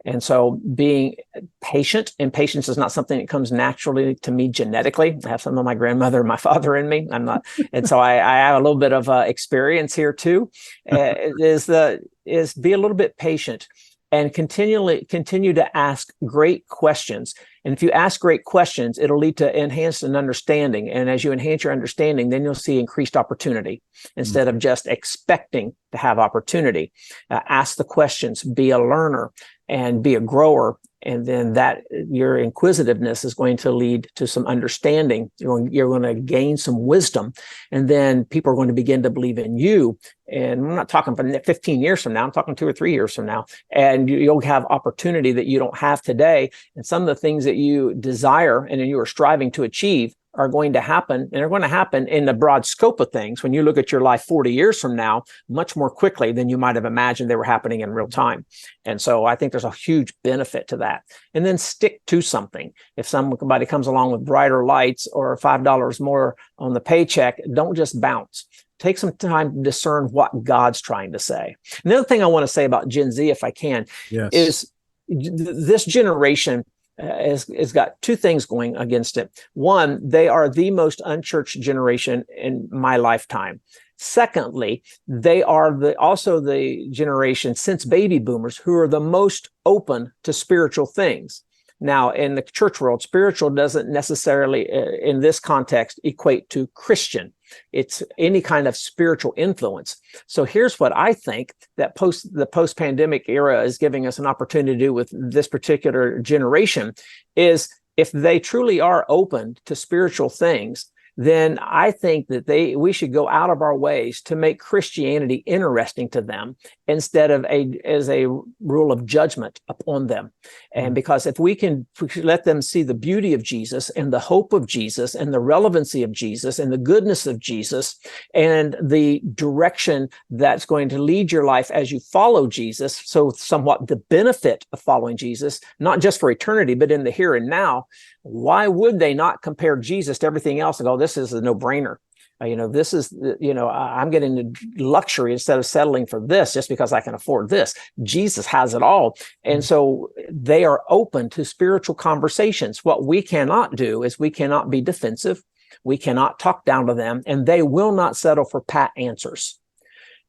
Speaker 2: And so being patient, and patience is not something that comes naturally to me genetically. I have some of my grandmother and my father in me. I'm not, and so I have a little bit of experience here too. Is be a little bit patient and continue to ask great questions. And if you ask great questions, it'll lead to enhanced understanding. And as you enhance your understanding, then you'll see increased opportunity instead of just expecting to have opportunity. Ask the questions, be a learner and be a grower. And then that your inquisitiveness is going to lead to some understanding. You're going to gain some wisdom. And then people are going to begin to believe in you. And I'm not talking for 15 years from now. I'm talking 2 or 3 years from now. And you'll have opportunity that you don't have today. And some of the things that you desire and you are striving to achieve are going to happen, and they're going to happen in the broad scope of things. When you look at your life 40 years from now, much more quickly than you might have imagined they were happening in real time. And so I think there's a huge benefit to that. And then stick to something. If somebody comes along with brighter lights or $5 more on the paycheck, don't just bounce. Take some time to discern what God's trying to say. And the other thing I want to say about Gen Z, if I can, is this generation has got 2 things going against it. One, they are the most unchurched generation in my lifetime. Secondly, they are also the generation since baby boomers who are the most open to spiritual things. Now, in the church world, spiritual doesn't necessarily, in this context, equate to Christian. It's any kind of spiritual influence. So here's what I think that the post-pandemic era is giving us an opportunity to do with this particular generation is if they truly are open to spiritual things, then I think that we should go out of our ways to make Christianity interesting to them instead of as a rule of judgment upon them. And because if we can let them see the beauty of Jesus and the hope of Jesus and the relevancy of Jesus and the goodness of Jesus and the direction that's going to lead your life as you follow Jesus, so somewhat the benefit of following Jesus, not just for eternity, but in the here and now, why would they not compare Jesus to everything else and go, this is a no-brainer? This is, I'm getting the luxury instead of settling for this just because I can afford this. Jesus has it all. And so they are open to spiritual conversations. What we cannot do is we cannot be defensive. We cannot talk down to them, and they will not settle for pat answers.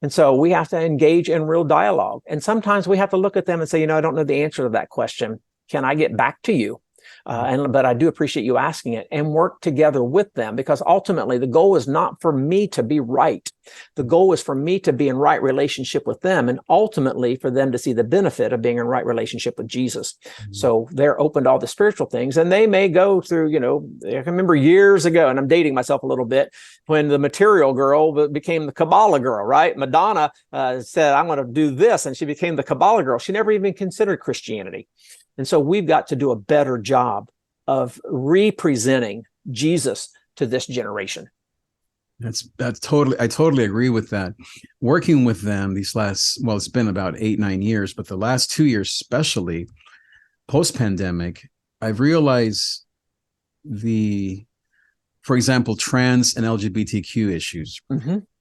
Speaker 2: And so we have to engage in real dialogue. And sometimes we have to look at them and say, I don't know the answer to that question. Can I get back to you? But I do appreciate you asking it, and work together with them, because ultimately the goal is not for me to be right. The goal is for me to be in right relationship with them, and ultimately for them to see the benefit of being in right relationship with Jesus. So they're open to all the spiritual things, and they may go through, I can remember years ago, and I'm dating myself a little bit, when the material girl became the Kabbalah girl, right? Madonna said, I'm going to do this, and she became the Kabbalah girl. She never even considered Christianity. And so we've got to do a better job of representing Jesus to this generation.
Speaker 3: I totally agree with that. Working with them it's been about 8-9 years, but the last 2 years, especially post-pandemic, I've realized for example, trans and LGBTQ issues,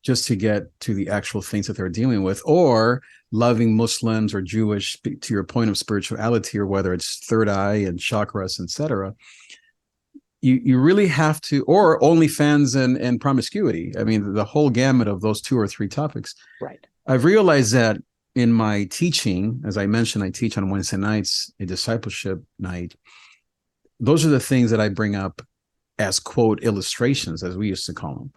Speaker 3: just to get to the actual things that they're dealing with, or loving Muslims or Jewish, to your point of spirituality, or whether it's third eye and chakras, etc. You really have to, or OnlyFans and promiscuity. I mean, the whole gamut of those 2 or 3 topics.
Speaker 2: Right.
Speaker 3: I've realized that in my teaching, as I mentioned, I teach on Wednesday nights, a discipleship night. Those are the things that I bring up as, quote, illustrations, as we used to call them.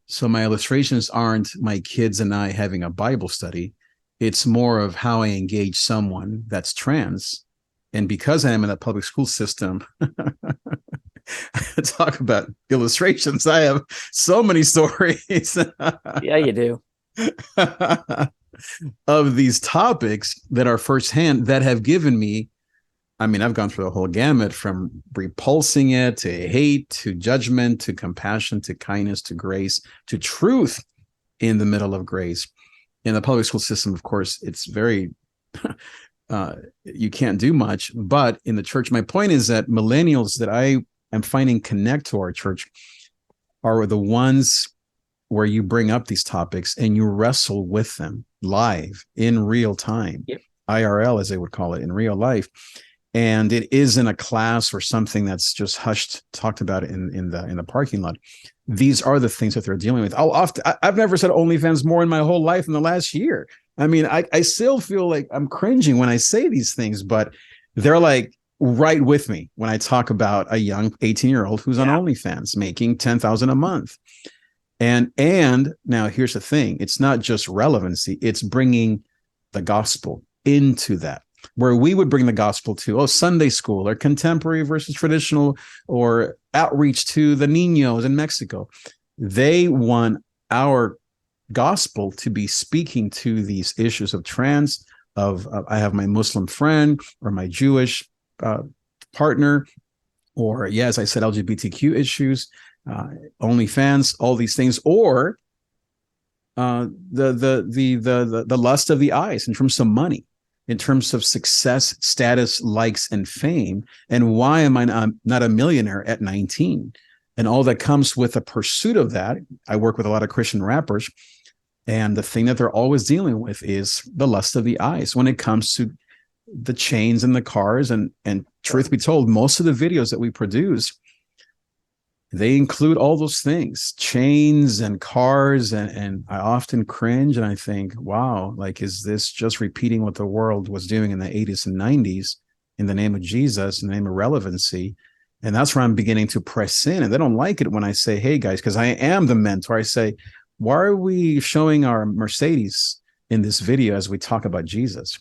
Speaker 3: So my illustrations aren't my kids and I having a Bible study. It's more of how I engage someone that's trans. And because I am in a public school system, talk about illustrations. I have so many stories.
Speaker 2: Yeah, you do.
Speaker 3: Of these topics that are firsthand, that have given me, I've gone through the whole gamut, from repulsing it to hate to judgment to compassion to kindness to grace to truth in the middle of grace. In the public school system, of course, it's very, you can't do much. But in the church, my point is that millennials that I am finding connect to our church are the ones where you bring up these topics and you wrestle with them live in real time, IRL, as they would call it, in real life. And it isn't a class or something that's just hushed, talked about in the parking lot. These are the things that they're dealing with. I've never said OnlyFans more in my whole life in the last year. I still feel like I'm cringing when I say these things, but they're like right with me when I talk about a young 18-year-old who's on OnlyFans making $10,000 a month. And now here's the thing. It's not just relevancy. It's bringing the gospel into that, where we would bring the gospel to, Sunday school or contemporary versus traditional, or outreach to the niños in Mexico. They want our gospel to be speaking to these issues of trans, I have my Muslim friend or my Jewish partner, or as I said, LGBTQ issues, OnlyFans, all these things, or the lust of the eyes in terms of money, in terms of success, status, likes, and fame. And why am I not a millionaire at 19? And all that comes with the pursuit of that. I work with a lot of Christian rappers, and the thing that they're always dealing with is the lust of the eyes when it comes to the chains and the cars. And truth be told, most of the videos that we produce, they include all those things, chains and cars. And I often cringe and I think, wow, like, is this just repeating what the world was doing in the 80s and 90s in the name of Jesus, in the name of relevancy? And that's where I'm beginning to press in. And they don't like it when I say, hey, guys, because I am the mentor. I say, why are we showing our Mercedes in this video as we talk about Jesus?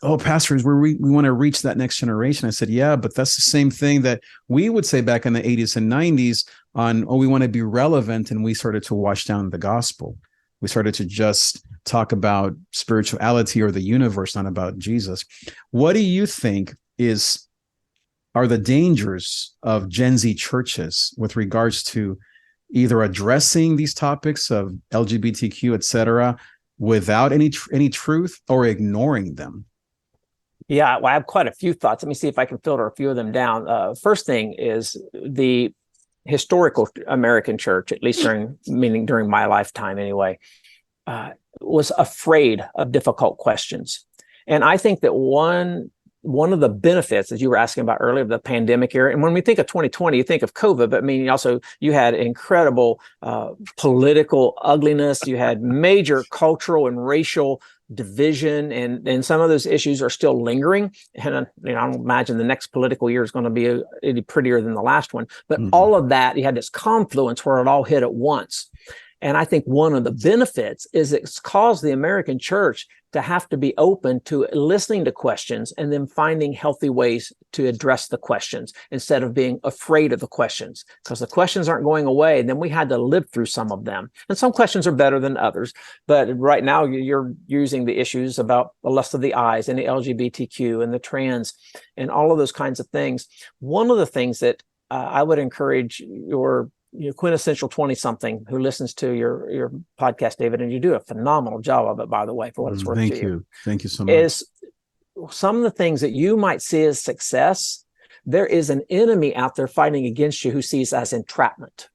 Speaker 3: oh, pastors, we want to reach that next generation. I said, yeah, but that's the same thing that we would say back in the 80s and 90s on, oh, we want to be relevant. And we started to wash down the gospel. We started to just talk about spirituality or the universe, not about Jesus. What do you think are the dangers of Gen Z churches with regards to either addressing these topics of LGBTQ, et cetera, without any truth, or ignoring them?
Speaker 2: Yeah, well, I have quite a few thoughts. Let me see if I can filter a few of them down. First thing is the historical American church, at least during my lifetime anyway, was afraid of difficult questions. And I think that one of the benefits, as you were asking about earlier, of the pandemic era, and when we think of 2020, you think of COVID, but I mean, also you had incredible political ugliness, you had major cultural and racial division, and some of those issues are still lingering. And I don't imagine the next political year is going to be any prettier than the last one. But all of that, you had this confluence where it all hit at once. And I think one of the benefits is it's caused the American church to have to be open to listening to questions and then finding healthy ways to address the questions instead of being afraid of the questions, because the questions aren't going away. And then we had to live through some of them. And some questions are better than others. But right now you're using the issues about the lust of the eyes and the LGBTQ and the trans and all of those kinds of things. One of the things that I would encourage your quintessential 20-something who listens to your podcast, David, and you do a phenomenal job of it, by the way, for what it's worth.
Speaker 3: Thank you so much.
Speaker 2: Is some of the things that you might see as success, there is an enemy out there fighting against you who sees as entrapment.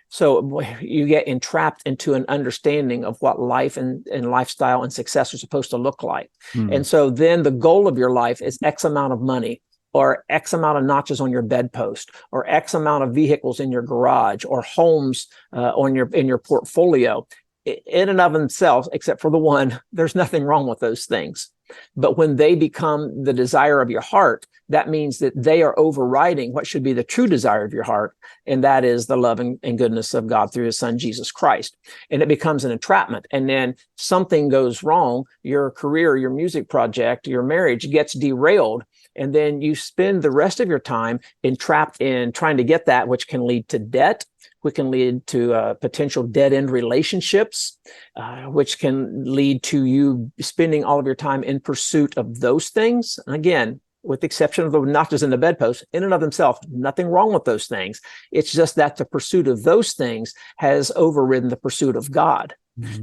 Speaker 2: So you get entrapped into an understanding of what life and lifestyle and success are supposed to look like. And so then the goal of your life is X amount of money, or X amount of notches on your bedpost, or X amount of vehicles in your garage, or homes in your portfolio. In and of themselves, except for the one, there's nothing wrong with those things. But when they become the desire of your heart, that means that they are overriding what should be the true desire of your heart, and that is the love and goodness of God through his son, Jesus Christ. And it becomes an entrapment. And then something goes wrong, your career, your music project, your marriage gets derailed. And then you spend the rest of your time entrapped in trying to get that, which can lead to debt, which can lead to potential dead-end relationships, which can lead to you spending all of your time in pursuit of those things. And again, with the exception of the notches in the bedpost, in and of themselves, nothing wrong with those things. It's just that the pursuit of those things has overridden the pursuit of God.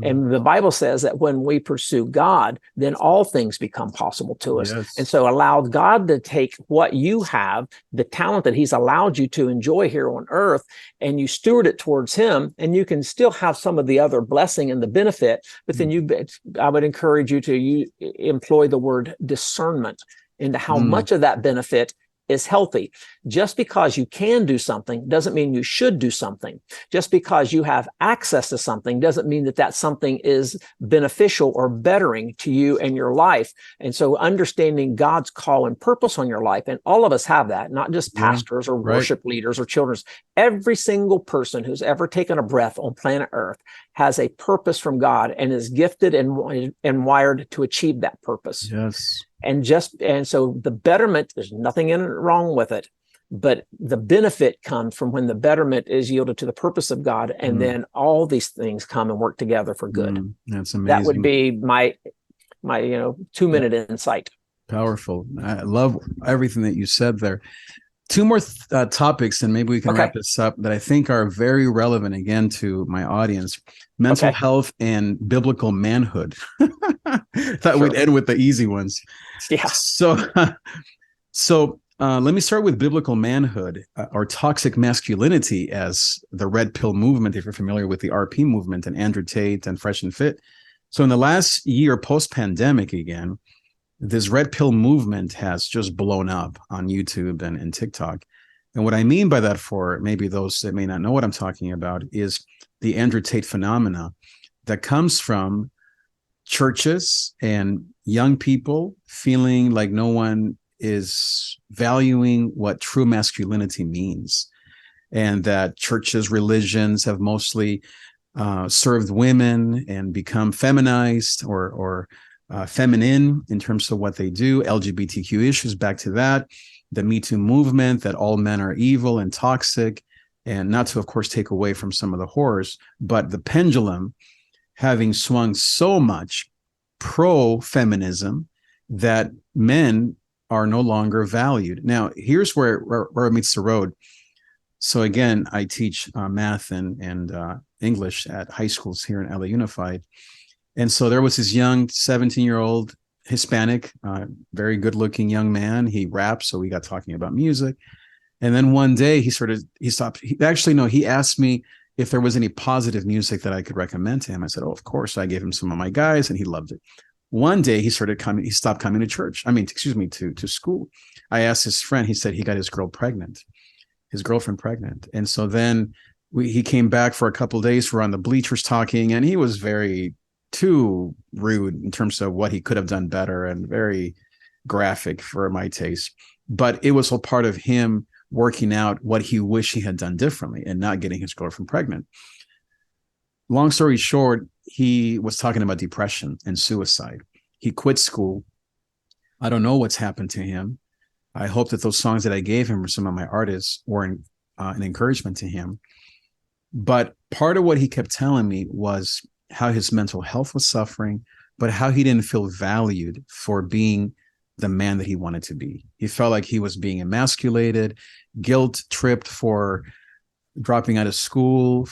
Speaker 2: And the Bible says that when we pursue God, then all things become possible to us. Yes. And so allow God to take what you have, the talent that he's allowed you to enjoy here on earth, and you steward it towards him, and you can still have some of the other blessing and the benefit. But then I would encourage you to employ the word discernment into how much of that benefit is healthy. Just because you can do something doesn't mean you should do something. Just because you have access to something doesn't mean that that something is beneficial or bettering to you and your life. And so understanding God's call and purpose on your life, and all of us have that, not just pastors or worship leaders or children. Every single person who's ever taken a breath on planet Earth has a purpose from God and is gifted and wired to achieve that purpose.
Speaker 3: Yes.
Speaker 2: And so the betterment, there's nothing wrong with it, but the benefit comes from when the betterment is yielded to the purpose of God, and then all these things come and work together for good.
Speaker 3: That's amazing.
Speaker 2: That would be my 2-minute insight.
Speaker 3: Powerful. I love everything that you said there. Two more topics, and maybe we can wrap this up, that I think are very relevant again to my audience: mental health and biblical manhood. Thought we'd end with the easy ones.
Speaker 2: Yeah.
Speaker 3: So let me start with biblical manhood, or toxic masculinity, as the red pill movement, if you're familiar with the RP movement, and Andrew Tate and Fresh and Fit. So in the last year, post-pandemic again, this red pill movement has just blown up on YouTube and TikTok. And what I mean by that, for maybe those that may not know what I'm talking about, is the Andrew Tate phenomena that comes from churches and young people feeling like no one is valuing what true masculinity means, and that churches, religions have mostly served women and become feminized or feminine in terms of what they do, LGBTQ issues, back to that, the Me Too movement, that all men are evil and toxic, and not to, of course, take away from some of the horrors, but the pendulum having swung so much pro-feminism that men are no longer valued. Now, here's where it meets the road. So again, I teach math and English at high schools here in LA Unified. And so there was this young 17-year-old Hispanic, very good-looking young man. He raps, so we got talking about music. And then one day he stopped. He asked me if there was any positive music that I could recommend to him. I said, oh, of course. I gave him some of my guys, and he loved it. One day he stopped coming to church. To school. I asked his friend, he said he got his girlfriend pregnant. And so then he came back for a couple of days. We're on the bleachers talking, and he was very too rude in terms of what he could have done better and very graphic for my taste. But it was all part of him working out what he wished he had done differently and not getting his girlfriend pregnant. Long story short, he was talking about depression and suicide. He quit school. I don't know what's happened to him. I hope that those songs that I gave him or some of my artists were an encouragement to him. But part of what he kept telling me was how his mental health was suffering, but how he didn't feel valued for being the man that he wanted to be. He felt like he was being emasculated, guilt-tripped for dropping out of school.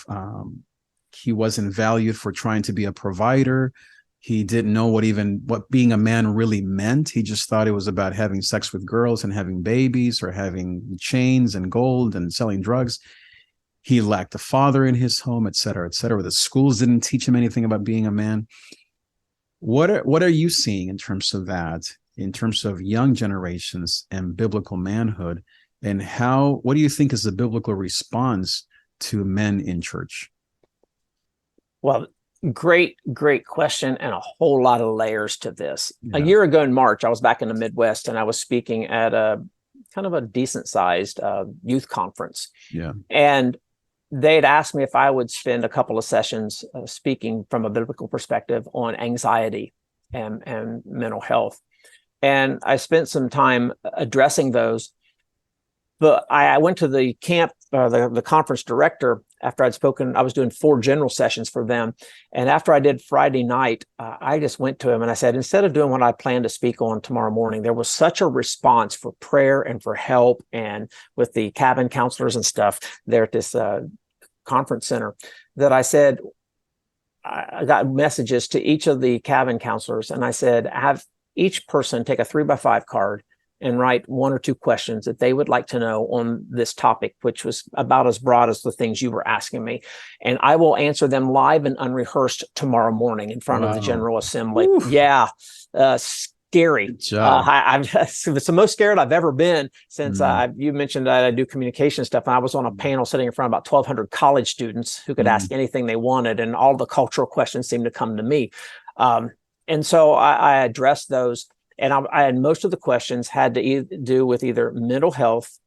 Speaker 3: He wasn't valued for trying to be a provider. He didn't know what being a man really meant. He just thought it was about having sex with girls and having babies or having chains and gold and selling drugs. He lacked a father in his home, et cetera, et cetera. The schools didn't teach him anything about being a man. What are you seeing in terms of that, in terms of young generations and biblical manhood? And what do you think is the biblical response to men in church?
Speaker 2: Well, great question, and a whole lot of layers to this.
Speaker 3: Yeah.
Speaker 2: A year ago in March, I was back in the Midwest, and I was speaking at a kind of a decent-sized youth conference.
Speaker 3: Yeah.
Speaker 2: And they'd asked me if I would spend a couple of sessions speaking from a biblical perspective on anxiety and mental health. And I spent some time addressing those. But I went to the camp, the conference director, after I'd spoken. I was doing 4 general sessions for them. And after I did Friday night, I just went to him and I said, instead of doing what I planned to speak on tomorrow morning, there was such a response for prayer and for help and with the cabin counselors and stuff there at this conference center that I said, I got messages to each of the cabin counselors. And I said, have each person take a 3x5 card and write 1 or 2 questions that they would like to know on this topic, which was about as broad as the things you were asking me. And I will answer them live and unrehearsed tomorrow morning in front of the General Assembly. Oof. Yeah. Scary. It's the most scared I've ever been since you mentioned that I do communication stuff. And I was on a panel sitting in front of about 1,200 college students who could ask anything they wanted. And all the cultural questions seemed to come to me. And so I addressed those. And I had most of the questions had to do with either mental health,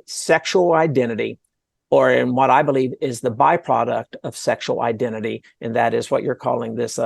Speaker 2: sexual identity, or in what I believe is the byproduct of sexual identity, and that is what you're calling this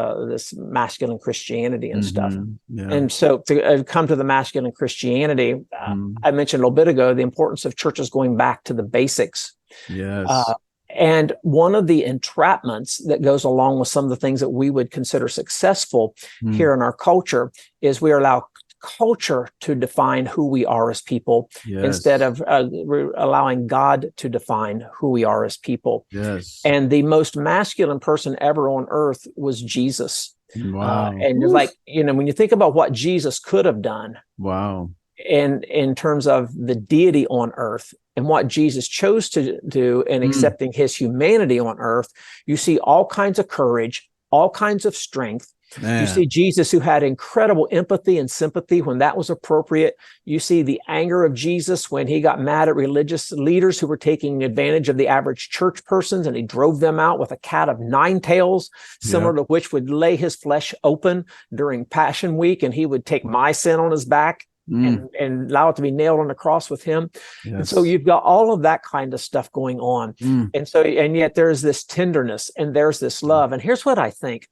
Speaker 2: masculine Christianity and stuff. Yeah. And so to come to the masculine Christianity, I mentioned a little bit ago the importance of churches going back to the basics.
Speaker 3: Yes.
Speaker 2: And one of the entrapments that goes along with some of the things that we would consider successful here in our culture is we allow culture to define who we are as people instead of allowing God to define who we are as people.
Speaker 3: Yes.
Speaker 2: And the most masculine person ever on earth was Jesus.
Speaker 3: Wow.
Speaker 2: And like, when you think about what Jesus could have done.
Speaker 3: Wow.
Speaker 2: And in terms of the deity on earth and what Jesus chose to do in accepting his humanity on earth, you see all kinds of courage, all kinds of strength. Man. You see Jesus who had incredible empathy and sympathy when that was appropriate. You see the anger of Jesus when he got mad at religious leaders who were taking advantage of the average church persons, and he drove them out with a cat of 9 tails, similar to which would lay his flesh open during Passion Week, and he would take my sin on his back. And allow it to be nailed on the cross with him. Yes. And so you've got all of that kind of stuff going on. And yet there's this tenderness and there's this love. And here's what I think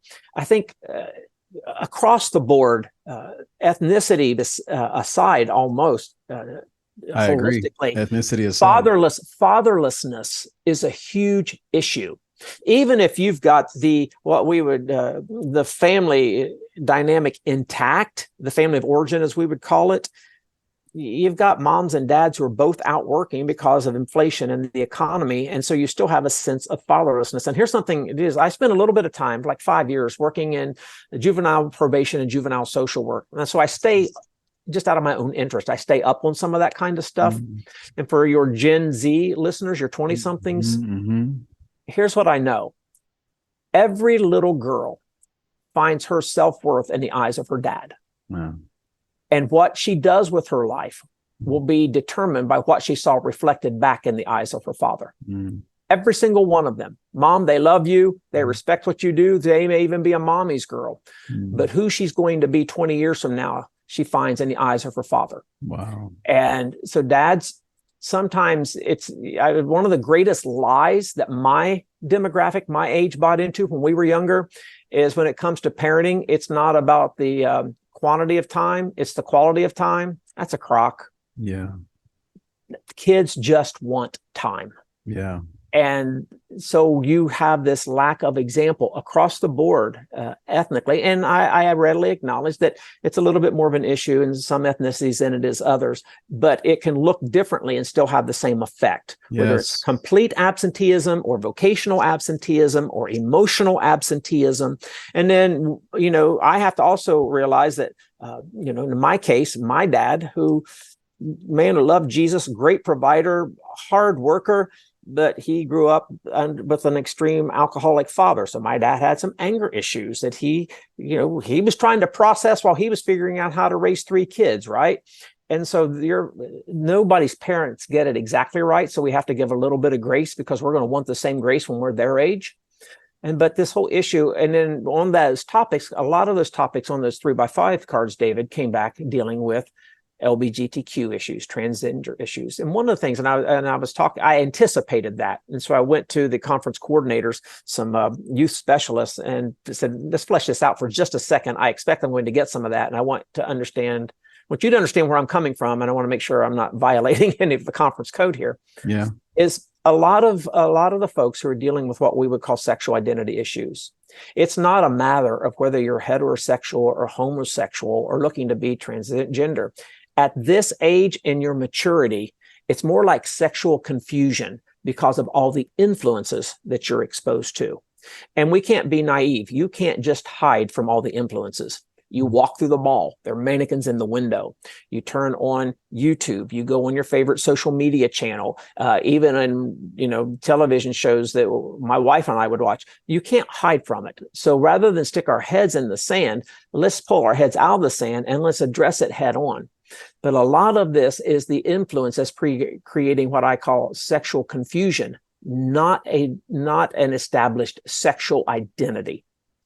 Speaker 2: across the board, ethnicity aside, almost
Speaker 3: I agree.
Speaker 2: holistically,
Speaker 3: Ethnicity aside.
Speaker 2: fatherlessness is a huge issue. Even if you've got the family dynamic intact, the family of origin, as we would call it, you've got moms and dads who are both out working because of inflation and the economy. And so you still have a sense of fatherlessness. And here's something it is. I spent a little bit of time, like 5 years, working in juvenile probation and juvenile social work. And so I stay, just out of my own interest, I stay up on some of that kind of stuff. Mm-hmm. And for your Gen Z listeners, your 20-somethings, mm-hmm. here's what I know. Every little girl finds her self-worth in the eyes of her dad.
Speaker 3: Wow.
Speaker 2: And what she does with her life will be determined by what she saw reflected back in the eyes of her father. Mm. Every single one of them. Mom, they love you. They respect what you do. They may even be a mommy's girl. Mm. But who she's going to be 20 years from now, she finds in the eyes of her father.
Speaker 3: Wow.
Speaker 2: And so dads, sometimes it's one of the greatest lies that my demographic, my age bought into when we were younger is when it comes to parenting, it's not about the quantity of time, it's the quality of time. That's a crock.
Speaker 3: Yeah.
Speaker 2: Kids just want time.
Speaker 3: Yeah.
Speaker 2: And so you have this lack of example across the board ethnically. And I readily acknowledge that it's a little bit more of an issue in some ethnicities than it is others, but it can look differently and still have the same effect, yes. Whether it's complete absenteeism or vocational absenteeism or emotional absenteeism. And then, I have to also realize that, in my case, my dad, who loved Jesus, great provider, hard worker, but he grew up with an extreme alcoholic father. So my dad had some anger issues that he was trying to process while he was figuring out how to raise 3 kids, right? And so nobody's parents get it exactly right. So we have to give a little bit of grace because we're going to want the same grace when we're their age. But this whole issue, and then on those topics, a lot of those topics on those 3x5 cards, David, came back dealing with LGBTQ issues, transgender issues. And one of the things, I anticipated that. And so I went to the conference coordinators, some youth specialists, and said, let's flesh this out for just a second. I expect I'm going to get some of that. And I want you to understand where I'm coming from. And I want to make sure I'm not violating any of the conference code here.
Speaker 3: Yeah.
Speaker 2: Is a lot of the folks who are dealing with what we would call sexual identity issues. It's not a matter of whether you're heterosexual or homosexual or looking to be transgender. At this age in your maturity, it's more like sexual confusion because of all the influences that you're exposed to. And we can't be naive. You can't just hide from all the influences. You walk through the mall, there are mannequins in the window. You turn on YouTube, you go on your favorite social media channel, even in, television shows that my wife and I would watch. You can't hide from it. So rather than stick our heads in the sand, let's pull our heads out of the sand and let's address it head on. But a lot of this is the influence that's creating what I call sexual confusion, not an established sexual identity.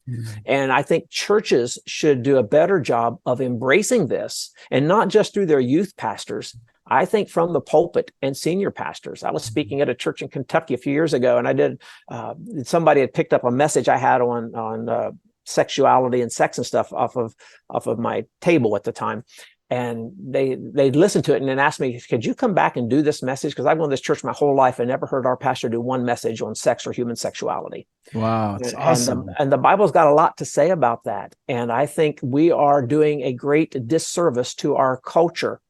Speaker 2: Mm-hmm. And I think churches should do a better job of embracing this, and not just through their youth pastors. I think from the pulpit and senior pastors. I was speaking at a church in Kentucky a few years ago, and somebody had picked up a message I had on sexuality and sex and stuff off of my table at the time. And they listened to it and then asked me, could you come back and do this message? Because I've gone to this church my whole life and never heard our pastor do one message on sex or human sexuality.
Speaker 3: Wow, that's awesome.
Speaker 2: And the Bible's got a lot to say about that. And I think we are doing a great disservice to our culture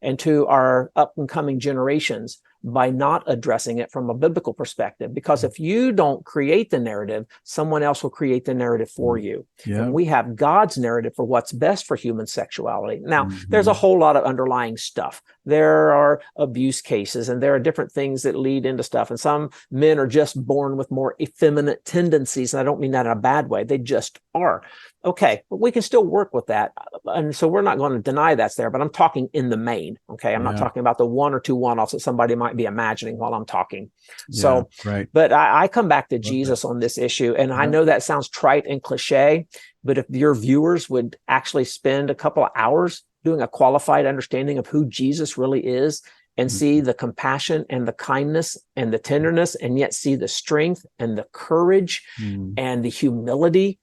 Speaker 2: and to our up and coming generations by not addressing it from a biblical perspective. Because if you don't create the narrative, someone else will create the narrative for you. Yeah. And we have God's narrative for what's best for human sexuality. Now, there's a whole lot of underlying stuff. There are abuse cases and there are different things that lead into stuff. And some men are just born with more effeminate tendencies. And I don't mean that in a bad way. They just are. Okay, but we can still work with that. And so we're not going to deny that's there, but I'm talking in the main. Okay, I'm not talking about the 1 or 2 one-offs that somebody might be imagining while I'm talking. So,
Speaker 3: right.
Speaker 2: But I come back to Jesus on this issue. And I know that sounds trite and cliche, but if your viewers would actually spend a couple of hours doing a qualified understanding of who Jesus really is, and see the compassion and the kindness and the tenderness, and yet see the strength and the courage and the humility.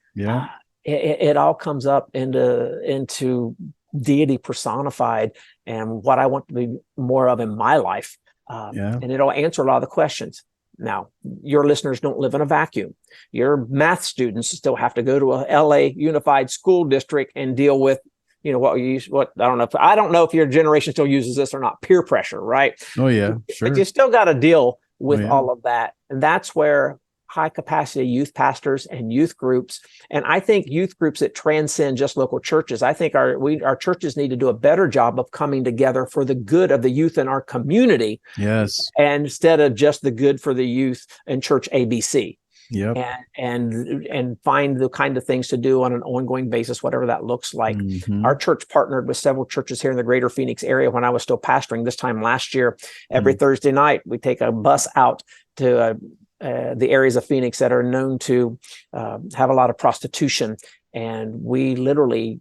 Speaker 2: it all comes up into deity personified and what I want to be more of in my life. And it'll answer a lot of the questions. Now, your listeners don't live in a vacuum. Your math students still have to go to a LA Unified School District and deal with, I don't know if your generation still uses this or not, peer pressure, right?
Speaker 3: Oh yeah, sure.
Speaker 2: But you still got to deal with all of that. And that's where high capacity youth pastors and youth groups, and I think youth groups that transcend just local churches. I think our churches need to do a better job of coming together for the good of the youth in our community.
Speaker 3: Yes.
Speaker 2: And instead of just the good for the youth in church ABC.
Speaker 3: Yep.
Speaker 2: And find the kind of things to do on an ongoing basis, whatever that looks like. Our church partnered with several churches here in the greater Phoenix area when I was still pastoring this time last year. Every Thursday night, we take a bus out to the areas of Phoenix that are known to have a lot of prostitution. And we literally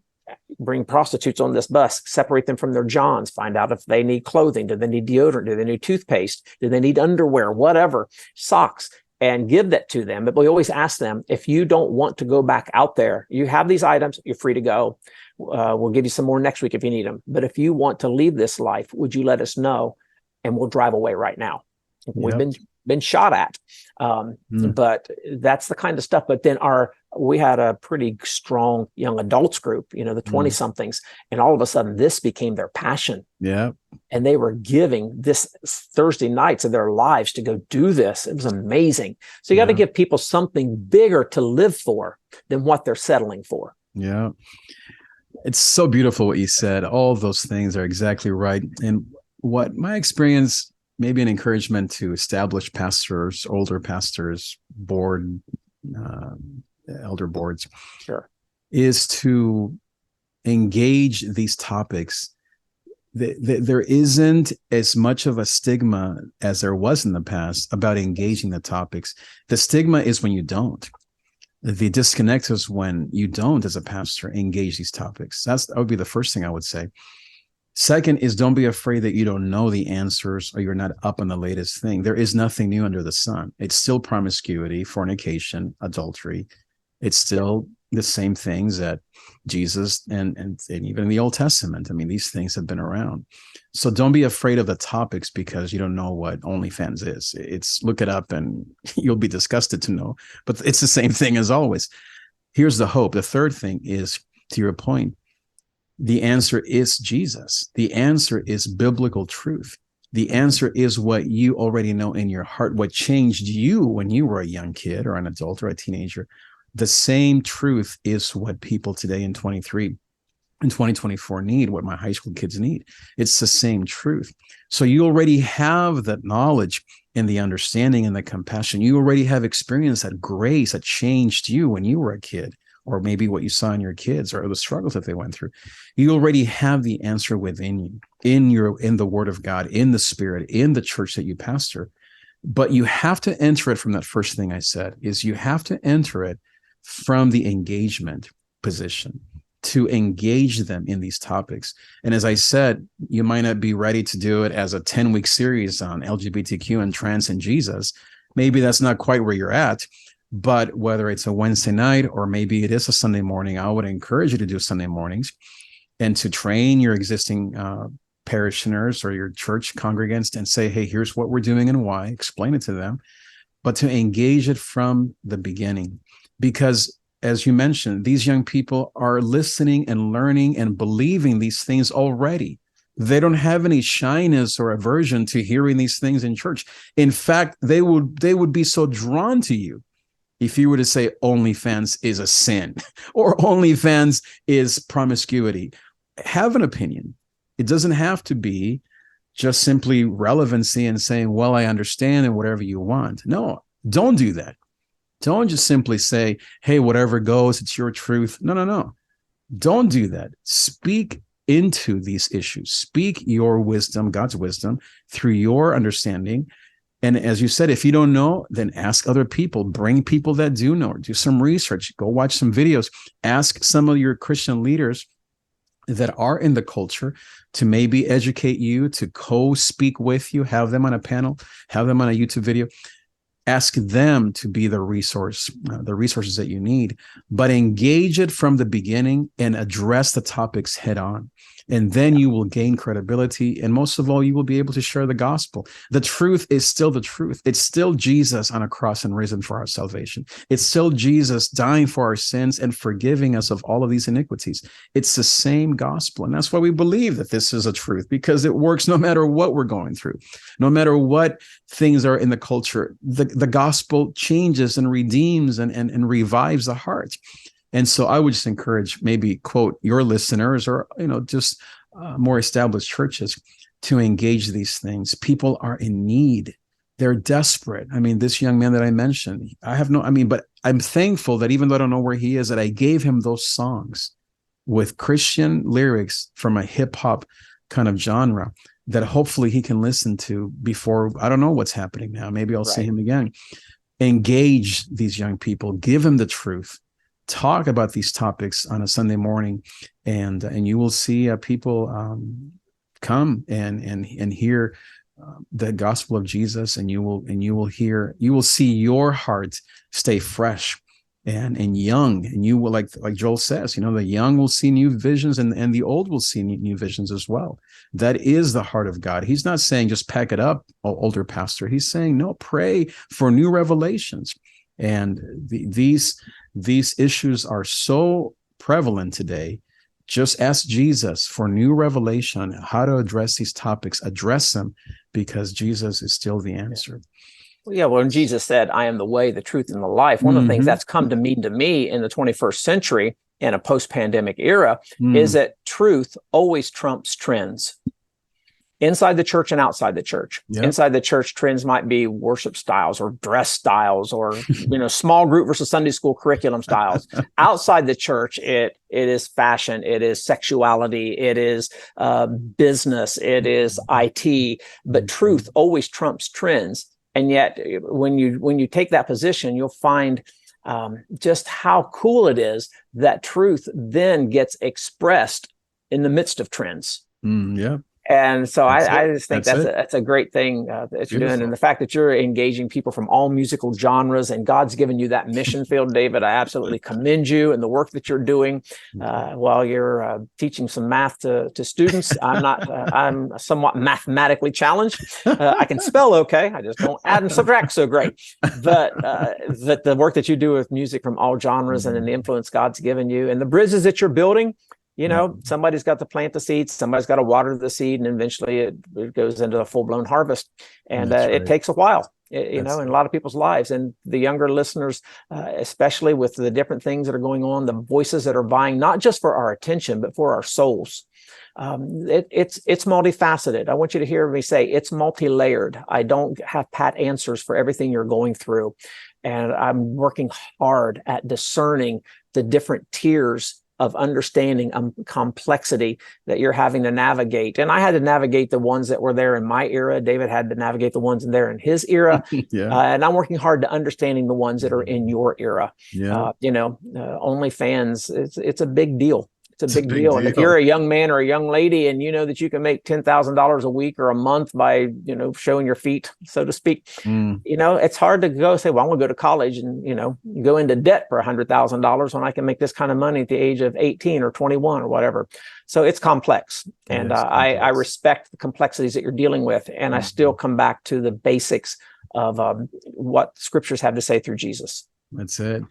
Speaker 2: bring prostitutes on this bus, separate them from their johns, find out if they need clothing, do they need deodorant, do they need toothpaste, do they need underwear, whatever, socks, and give that to them. But we always ask them, if you don't want to go back out there, you have these items, you're free to go. We'll give you some more next week if you need them. But if you want to leave this life, would you let us know? And we'll drive away right now. We've been shot at. But that's the kind of stuff. But then we had a pretty strong young adults group, the 20 somethings, and all of a sudden this became their passion.
Speaker 3: Yeah.
Speaker 2: And they were giving this Thursday nights of their lives to go do this. It was amazing. So you got to give people something bigger to live for than what they're settling for. Yeah.
Speaker 3: It's so beautiful what you said. All of those things are exactly right. And what my experience, maybe an encouragement to established pastors, older pastors, elder boards, is to engage these topics. There isn't as much of a stigma as there was in the past about engaging the topics. The stigma is when you don't. The disconnect is when you don't, as a pastor, engage these topics. That would be the first thing I would say. Second is, don't be afraid that you don't know the answers or you're not up on the latest thing. There is nothing new under the sun. It's still promiscuity, fornication, adultery. It's still the same things that Jesus and even in the Old Testament. I mean, these things have been around. So don't be afraid of the topics because you don't know what OnlyFans is. It's look it up and you'll be disgusted to know, but it's the same thing as always. Here's the hope. The third thing is, to your point, the answer is Jesus. The answer is biblical truth. The answer is what you already know in your heart, what changed you when you were a young kid or an adult or a teenager. The same truth is what people today in 2024 need, what my high school kids need. It's the same truth. So you already have that knowledge and the understanding and the compassion. You already have experienced that grace that changed you when you were a kid, or maybe what you saw in your kids or the struggles that they went through. You already have the answer within you, in the Word of God, in the Spirit, in the church that you pastor. But you have to enter it from that first thing I said, is you have to enter it from the engagement position, to engage them in these topics. And as I said, you might not be ready to do it as a 10-week series on LGBTQ and trans and Jesus. Maybe that's not quite where you're at. But whether it's a Wednesday night or maybe it is a Sunday morning, I would encourage you to do Sunday mornings and to train your existing parishioners or your church congregants and say, hey, here's what we're doing and why, explain it to them, but to engage it from the beginning. Because as you mentioned, these young people are listening and learning and believing these things already. They don't have any shyness or aversion to hearing these things in church. In fact, they would be so drawn to you if you were to say OnlyFans is a sin or OnlyFans is promiscuity. Have an opinion. It doesn't have to be just simply relevancy and saying, well, I understand and whatever you want. No, don't do that. Don't just simply say, hey, whatever goes, it's your truth. No. Don't do that. Speak into these issues. Speak your wisdom, God's wisdom, through your understanding. And as you said, if you don't know, then ask other people. Bring people that do know. Do some research. Go watch some videos. Ask some of your Christian leaders that are in the culture to maybe educate you, to co-speak with you, have them on a panel, have them on a YouTube video. ask them to be the resources that you need, but engage it from the beginning and address the topics head on. And then you will gain credibility. And most of all, you will be able to share the gospel. The truth is still the truth. It's still Jesus on a cross and risen for our salvation. It's still Jesus dying for our sins and forgiving us of all of these iniquities. It's the same gospel. And that's why we believe that this is a truth, because it works no matter what we're going through, no matter what things are in the culture. The gospel changes and redeems and revives the heart. And so I would just encourage, maybe quote, your listeners, or, just more established churches, to engage these things. People are in need. They're desperate. I mean, this young man that I mentioned, but I'm thankful that even though I don't know where he is, that I gave him those songs with Christian lyrics from a hip hop kind of genre that hopefully he can listen to before. I don't know what's happening now. Maybe I'll see him again. Engage these young people, give them the truth. Talk about these topics on a Sunday morning, and you will see people come and hear the gospel of Jesus, and you will see your heart stay fresh and young, and you will, like Joel says, the young will see new visions, and the old will see new visions as well. That is the heart of God. He's not saying just pack it up, older pastor. He's saying, no, pray for new revelations. And these issues are so prevalent today. Just ask Jesus for new revelation, how to address these topics, address them, because Jesus is still the answer.
Speaker 2: Well, when Jesus said, I am the way, the truth, and the life, one of the things that's come to mean to me in the 21st century, in a post-pandemic era, is that truth always trumps trends. Inside the church and outside the church. Yep. Inside the church, trends might be worship styles or dress styles, or small group versus Sunday school curriculum styles. Outside the church, it is fashion, it is sexuality, it is business, it is IT. But truth always trumps trends. And yet, when you take that position, you'll find just how cool it is that truth then gets expressed in the midst of trends.
Speaker 3: Yeah.
Speaker 2: And so I just think that's a great thing that you're doing. And the fact that you're engaging people from all musical genres, and God's given you that mission field, David, I absolutely commend you and the work that you're doing while you're teaching some math to students. I'm somewhat mathematically challenged. I can spell okay. I just don't add and subtract so great. But that the work that you do with music from all genres and the influence God's given you and the bridges that you're building, somebody's got to plant the seeds, somebody's got to water the seed, and eventually it goes into a full-blown harvest. And it takes a while, in a lot of people's lives. And the younger listeners, especially with the different things that are going on, the voices that are vying, not just for our attention, but for our souls. It's multifaceted. I want you to hear me say it's multi-layered. I don't have pat answers for everything you're going through. And I'm working hard at discerning the different tiers of understanding complexity that you're having to navigate. And I had to navigate the ones that were there in my era. David had to navigate the ones there in his era. And I'm working hard to understanding the ones that are in your era. OnlyFans, it's a big deal. It's a big deal. And if you're a young man or a young lady and you know that you can make $10,000 a week or a month by, showing your feet, so to speak, it's hard to go say, well, I'm going to go to college and, go into debt for $100,000 when I can make this kind of money at the age of 18 or 21 or whatever. So it's complex. And I respect the complexities that you're dealing with. And I still come back to the basics of what scriptures have to say through Jesus.
Speaker 3: That's it.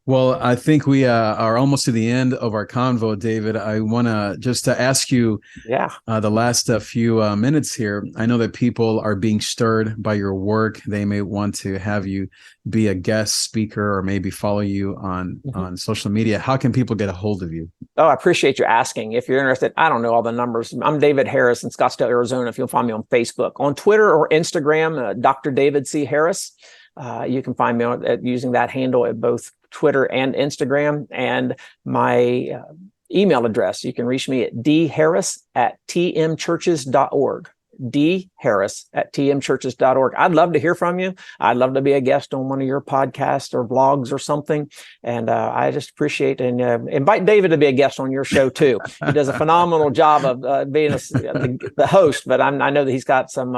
Speaker 3: Well, I think we are almost to the end of our convo, David. I want to just ask you the last few minutes here. I know that people are being stirred by your work. They may want to have you be a guest speaker or maybe follow you on social media. How can people get a hold of you?
Speaker 2: Oh, I appreciate you asking. If you're interested, I don't know all the numbers. I'm David Harris in Scottsdale, Arizona. If you'll find me on Facebook, on Twitter or Instagram, Dr. David C. Harris. You can find me using that handle at both Twitter and Instagram, and my email address. You can reach me at dharris@tmchurches.org. dharris@tmchurches.org. I'd love to hear from you. I'd love to be a guest on one of your podcasts or blogs or something. And I just appreciate and invite David to be a guest on your show too. He does a phenomenal job of being the host, but I know that he's got some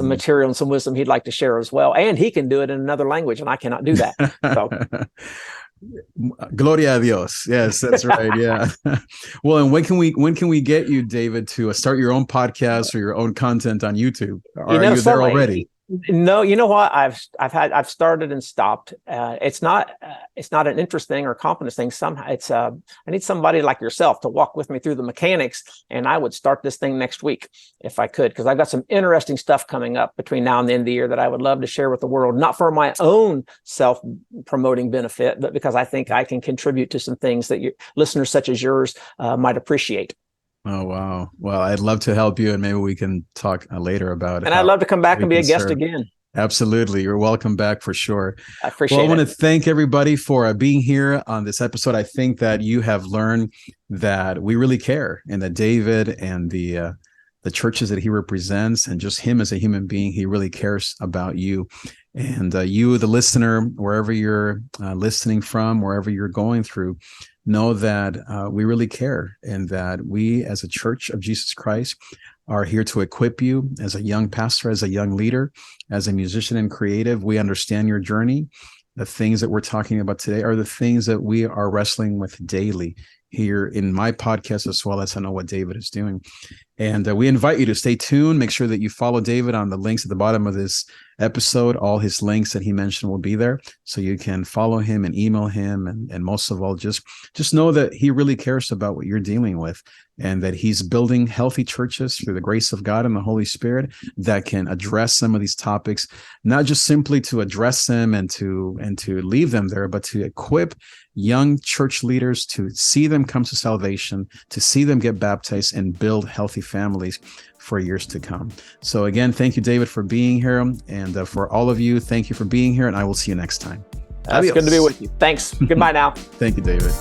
Speaker 2: material and some wisdom he'd like to share as well. And he can do it in another language, and I cannot do that. So.
Speaker 3: Gloria a Dios. Yes, that's right. Yeah. Well, and when can we get you, David, to start your own podcast or your own content on YouTube? Are you there already?
Speaker 2: No, you know what? I've started and stopped. It's not an interest thing or competence thing. I need somebody like yourself to walk with me through the mechanics, and I would start this thing next week if I could, because I've got some interesting stuff coming up between now and the end of the year that I would love to share with the world, not for my own self-promoting benefit, but because I think I can contribute to some things that your listeners such as yours might appreciate.
Speaker 3: Oh, wow. Well, I'd love to help you, and maybe we can talk later about it.
Speaker 2: And I'd love to come back and be a guest again.
Speaker 3: Absolutely. You're welcome back for sure.
Speaker 2: I appreciate it.
Speaker 3: I want to thank everybody for being here on this episode. I think that you have learned that we really care, and that David and the churches that he represents, and just him as a human being, he really cares about you. And you, the listener, wherever you're listening from, wherever you're going through, know that we really care, and that we as a Church of Jesus Christ are here to equip you as a young pastor, as a young leader, as a musician and creative. We understand your journey. The things that we're talking about today are the things that we are wrestling with daily here in my podcast, as well as I know what David is doing. And we invite you to stay tuned. Make sure that you follow David on the links at the bottom of this episode. All his links that he mentioned will be there, so you can follow him and email him. And most of all, just know that he really cares about what you're dealing with, and that he's building healthy churches through the grace of God and the Holy Spirit that can address some of these topics, not just simply to address them and to leave them there, but to equip young church leaders to see them come to salvation, to see them get baptized, and build healthy families for years to come. So again, thank you, David, for being here. And for all of you, thank you for being here. And I will see you next time.
Speaker 2: It's good to be with you. Thanks. Goodbye now.
Speaker 3: Thank you, David.